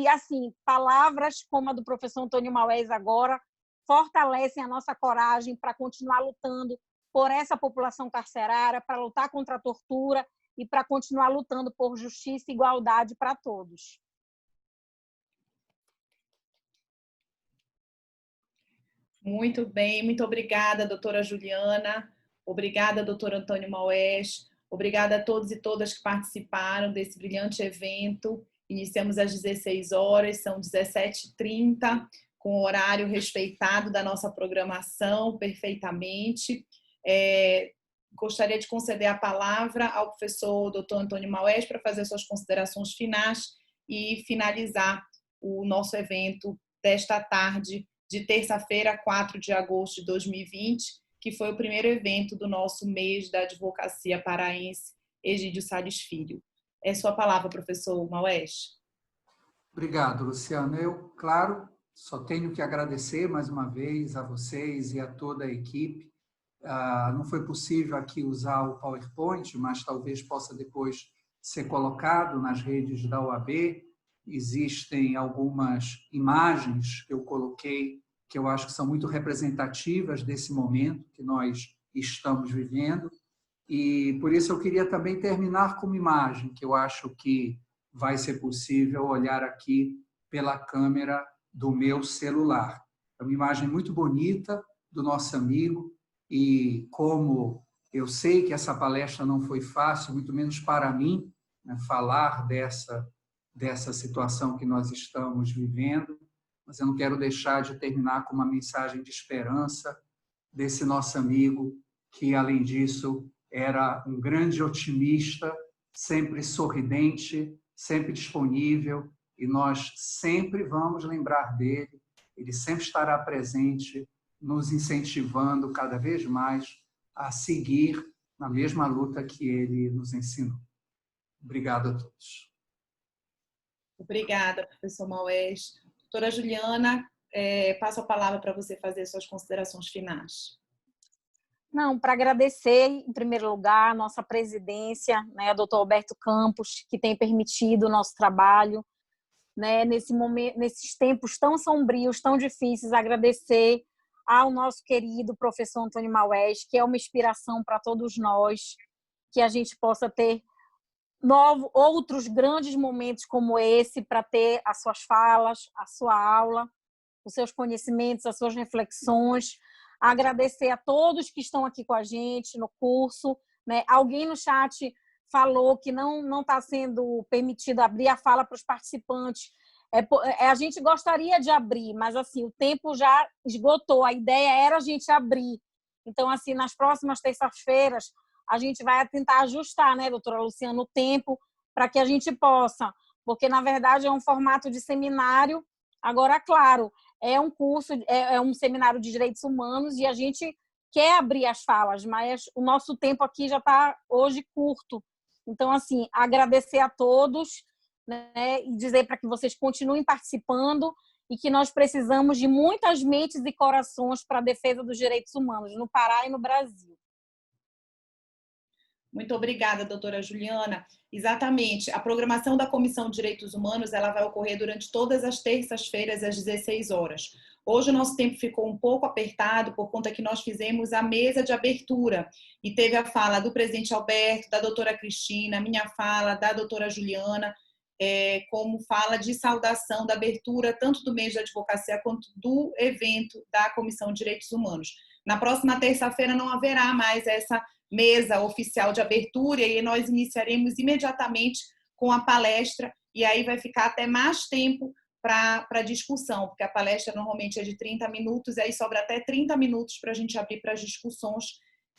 [SPEAKER 4] assim, palavras como a do professor Antônio Maués agora fortalecem a nossa coragem para continuar lutando por essa população carcerária, para lutar contra a tortura e para continuar lutando por justiça e igualdade para todos.
[SPEAKER 1] Muito bem, muito obrigada, doutora Juliana. Obrigada, doutor Antônio Maués. Obrigada a todos e todas que participaram desse brilhante evento. Iniciamos às 16 horas, são 17h30, com o horário respeitado da nossa programação perfeitamente. Gostaria de conceder a palavra ao professor Dr. Antônio Maués para fazer suas considerações finais e finalizar o nosso evento desta tarde de terça-feira, 4 de agosto de 2020, que foi o primeiro evento do nosso mês da advocacia paraense, Egídio Salles Filho. É sua palavra, professor Maués.
[SPEAKER 5] Obrigado, Luciana. Eu, claro, só tenho que agradecer mais uma vez a vocês e a toda a equipe. Não foi possível aqui usar o PowerPoint, mas talvez possa depois ser colocado nas redes da OAB. Existem algumas imagens que eu coloquei que eu acho que são muito representativas desse momento que nós estamos vivendo. E por isso eu queria também terminar com uma imagem que eu acho que vai ser possível olhar aqui pela câmera do meu celular. É uma imagem muito bonita do nosso amigo e como eu sei que essa palestra não foi fácil, muito menos para mim, né, falar dessa situação que nós estamos vivendo, mas eu não quero deixar de terminar com uma mensagem de esperança desse nosso amigo que, além disso, era um grande otimista, sempre sorridente, sempre disponível, e nós sempre vamos lembrar dele, ele sempre estará presente, nos incentivando cada vez mais a seguir na mesma luta que ele nos ensinou. Obrigado a todos.
[SPEAKER 1] Obrigada, professor Maués. Doutora Juliana, passo a palavra para você fazer suas considerações finais.
[SPEAKER 4] Não, para agradecer, em primeiro lugar, a nossa presidência, né, o doutor Alberto Campos, que tem permitido o nosso trabalho, né, nesse momento, nesses tempos tão sombrios, tão difíceis, agradecer ao nosso querido professor Antônio Maués, que é uma inspiração para todos nós, que a gente possa ter outros grandes momentos como esse para ter as suas falas, a sua aula, os seus conhecimentos, as suas reflexões. Agradecer a todos que estão aqui com a gente no curso, né? Alguém no chat falou que não está sendo permitido abrir a fala para os participantes. A gente gostaria de abrir, mas assim, o tempo já esgotou. A ideia era a gente abrir. Então, assim, nas próximas terças-feiras, a gente vai tentar ajustar, né, doutora Luciana, o tempo para que a gente possa, porque, na verdade, é um formato de seminário. Agora, claro, é um curso, é um seminário de direitos humanos e a gente quer abrir as falas, mas o nosso tempo aqui já está hoje curto. Então, assim, agradecer a todos, né, e dizer para que vocês continuem participando e que nós precisamos de muitas mentes e corações para a defesa dos direitos humanos no Pará e no Brasil.
[SPEAKER 1] Muito obrigada, doutora Juliana. Exatamente. A programação da Comissão de Direitos Humanos ela vai ocorrer durante todas as terças-feiras, às 16 horas. Hoje o nosso tempo ficou um pouco apertado por conta que nós fizemos a mesa de abertura e teve a fala do presidente Alberto, da doutora Cristina, minha fala, da doutora Juliana, como fala de saudação da abertura tanto do mês de advocacia quanto do evento da Comissão de Direitos Humanos. Na próxima terça-feira não haverá mais essa mesa oficial de abertura e nós iniciaremos imediatamente com a palestra e aí vai ficar até mais tempo para discussão, porque a palestra normalmente é de 30 minutos e aí sobra até 30 minutos para a gente abrir para as discussões.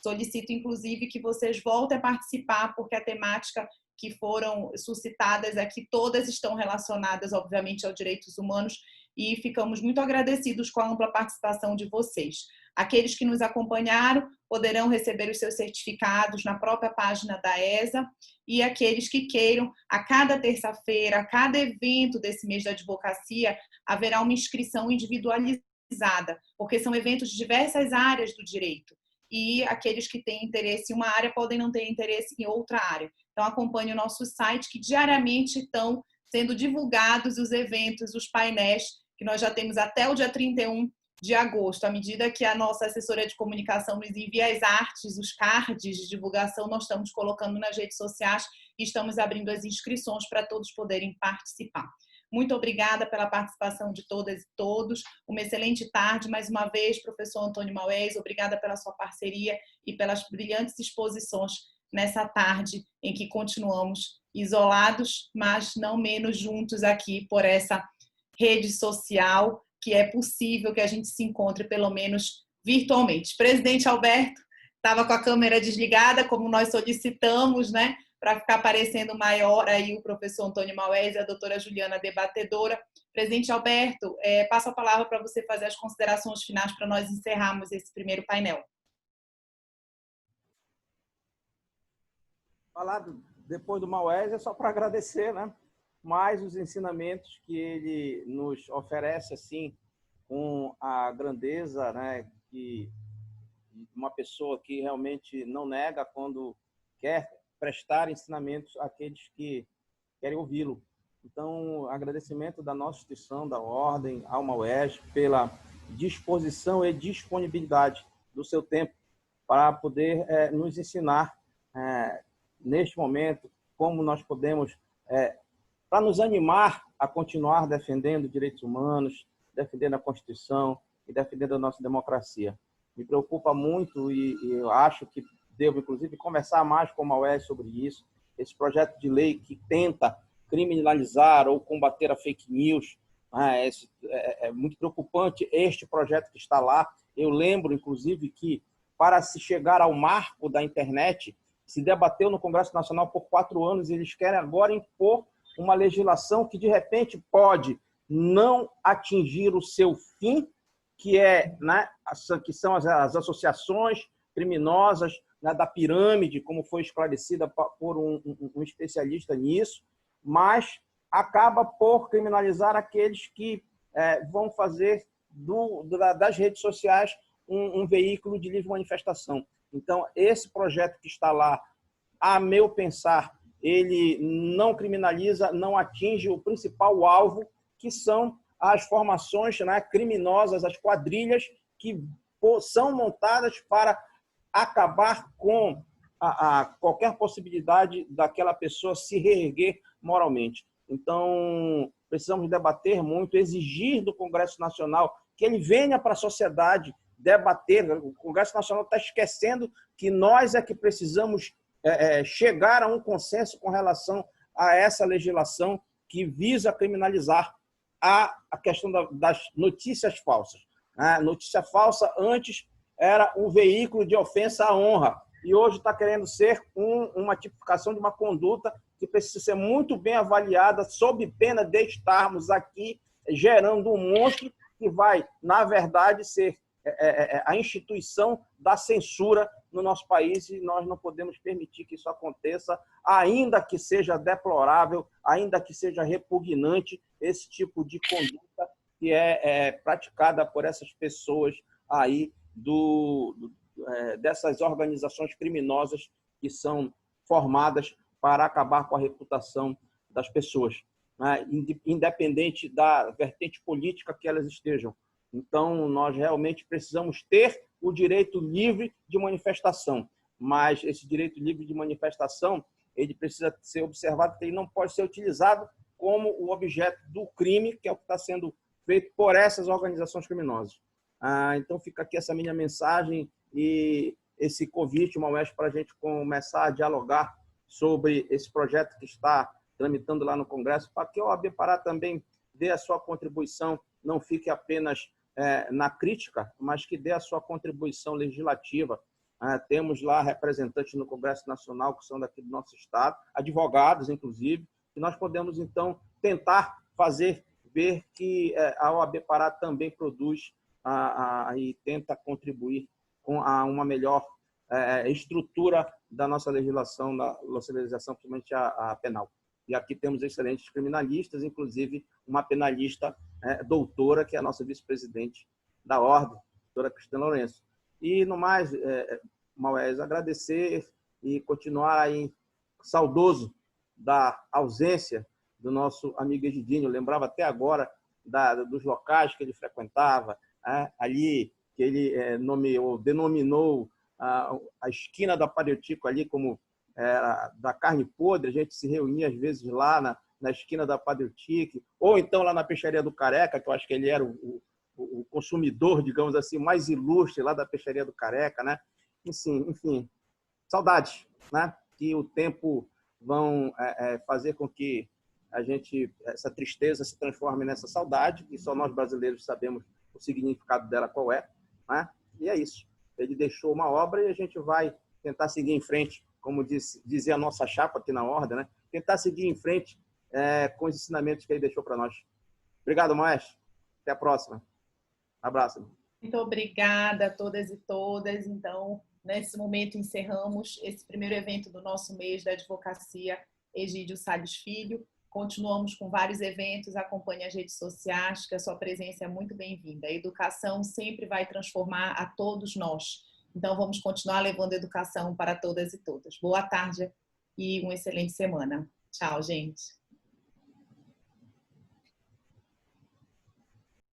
[SPEAKER 1] Solicito, inclusive, que vocês voltem a participar, porque a temática que foram suscitadas aqui, todas estão relacionadas, obviamente, aos direitos humanos e ficamos muito agradecidos com a ampla participação de vocês. Aqueles que nos acompanharam poderão receber os seus certificados na própria página da ESA e aqueles que queiram, a cada terça-feira, a cada evento desse mês da advocacia, haverá uma inscrição individualizada, porque são eventos de diversas áreas do direito e aqueles que têm interesse em uma área podem não ter interesse em outra área. Então, acompanhe o nosso site, que diariamente estão sendo divulgados os eventos, os painéis, que nós já temos até o dia 31 de agosto. À medida que a nossa assessora de comunicação nos envia as artes, os cards de divulgação, nós estamos colocando nas redes sociais e estamos abrindo as inscrições para todos poderem participar. Muito obrigada pela participação de todas e todos. Uma excelente tarde, mais uma vez, professor Antônio Maués. Obrigada pela sua parceria e pelas brilhantes exposições nessa tarde em que continuamos isolados, mas não menos juntos aqui por essa rede social, que é possível que a gente se encontre, pelo menos virtualmente. Presidente Alberto estava com a câmera desligada, como nós solicitamos, né? Para ficar aparecendo maior aí o professor Antônio Maués e a doutora Juliana, debatedora. Presidente Alberto, passo a palavra para você fazer as considerações finais para nós encerrarmos esse primeiro painel.
[SPEAKER 2] Falar depois do Maués é só para agradecer, né? Mais os ensinamentos que ele nos oferece, assim, com a grandeza, né, que uma pessoa que realmente não nega quando quer prestar ensinamentos àqueles que querem ouvi-lo. Então, agradecimento da nossa instituição, da Ordem, ao Maués, pela disposição e disponibilidade do seu tempo para poder nos ensinar, neste momento, como nós podemos, para nos animar a continuar defendendo direitos humanos, defendendo a Constituição e defendendo a nossa democracia. Me preocupa muito e eu acho que devo, inclusive, conversar mais com o Maués sobre isso. Esse projeto de lei que tenta criminalizar ou combater a fake news, é muito preocupante este projeto que está lá. Eu lembro, inclusive, que para se chegar ao marco da internet, se debateu no Congresso Nacional por 4 anos e eles querem agora impor uma legislação que, de repente, pode não atingir o seu fim, que são as associações criminosas, né, da pirâmide, como foi esclarecida por um especialista nisso, mas acaba por criminalizar aqueles que vão fazer das redes sociais um veículo de livre manifestação. Então, esse projeto que está lá, a meu pensar, ele não criminaliza, não atinge o principal alvo, que são as formações, né, criminosas, as quadrilhas que são montadas para acabar com qualquer possibilidade daquela pessoa se reerguer moralmente. Então, precisamos debater muito, exigir do Congresso Nacional que ele venha para a sociedade debater. O Congresso Nacional está esquecendo que nós é que precisamos chegar a um consenso com relação a essa legislação que visa criminalizar a questão das notícias falsas. A notícia falsa antes era um veículo de ofensa à honra e hoje está querendo ser uma tipificação de uma conduta que precisa ser muito bem avaliada sob pena de estarmos aqui gerando um monstro que vai, na verdade, ser a instituição da censura no nosso país e nós não podemos permitir que isso aconteça, ainda que seja deplorável, ainda que seja repugnante esse tipo de conduta que é praticada por essas pessoas aí dessas organizações criminosas que são formadas para acabar com a reputação das pessoas, né? Independente da vertente política que elas estejam. Então, nós realmente precisamos ter o direito livre de manifestação, mas esse direito livre de manifestação, ele precisa ser observado que ele não pode ser utilizado como o objeto do crime, que é o que está sendo feito por essas organizações criminosas. Então, fica aqui essa minha mensagem e esse convite, Maués, para a gente começar a dialogar sobre esse projeto que está tramitando lá no Congresso, para que a OAB Pará também dê a sua contribuição, não fique apenas na crítica, mas que dê a sua contribuição legislativa. Temos lá representantes no Congresso Nacional que são daqui do nosso estado, advogados, inclusive, e nós podemos, então, tentar fazer ver que a OAB Pará também produz e tenta contribuir com uma melhor estrutura da nossa legislação, da nossa legislação, principalmente a penal. E aqui temos excelentes criminalistas, inclusive uma penalista doutora, que é a nossa vice-presidente da Ordem, doutora Cristina Lourenço. E, no mais, Maués, agradecer e continuar aí saudoso da ausência do nosso amigo Egidinho. Eu lembrava até agora dos locais que ele frequentava, ali que ele denominou a esquina da Padre Eutico ali como da carne podre. A gente se reunia às vezes lá na esquina da Padre Eutico, ou então lá na Peixaria do Careca, que eu acho que ele era o consumidor, digamos assim, mais ilustre lá da Peixaria do Careca, né? Enfim, saudades, né? Que o tempo vão fazer com que essa tristeza se transforme nessa saudade, e só nós brasileiros sabemos o significado dela qual é, né? E é isso. Ele deixou uma obra e a gente vai tentar seguir em frente, como dizia a nossa chapa aqui na Ordem, né? Tentar seguir em frente com os ensinamentos que ele deixou para nós. Obrigado, Maestro. Até a próxima. Abraço.
[SPEAKER 1] Muito obrigada a todas e todas. Então, nesse momento, encerramos esse primeiro evento do nosso mês da advocacia Egídio Salles Filho. Continuamos com vários eventos, acompanhe as redes sociais, que a sua presença é muito bem-vinda. A educação sempre vai transformar a todos nós. Então, vamos continuar levando educação para todas e todas. Boa tarde e uma excelente semana. Tchau, gente.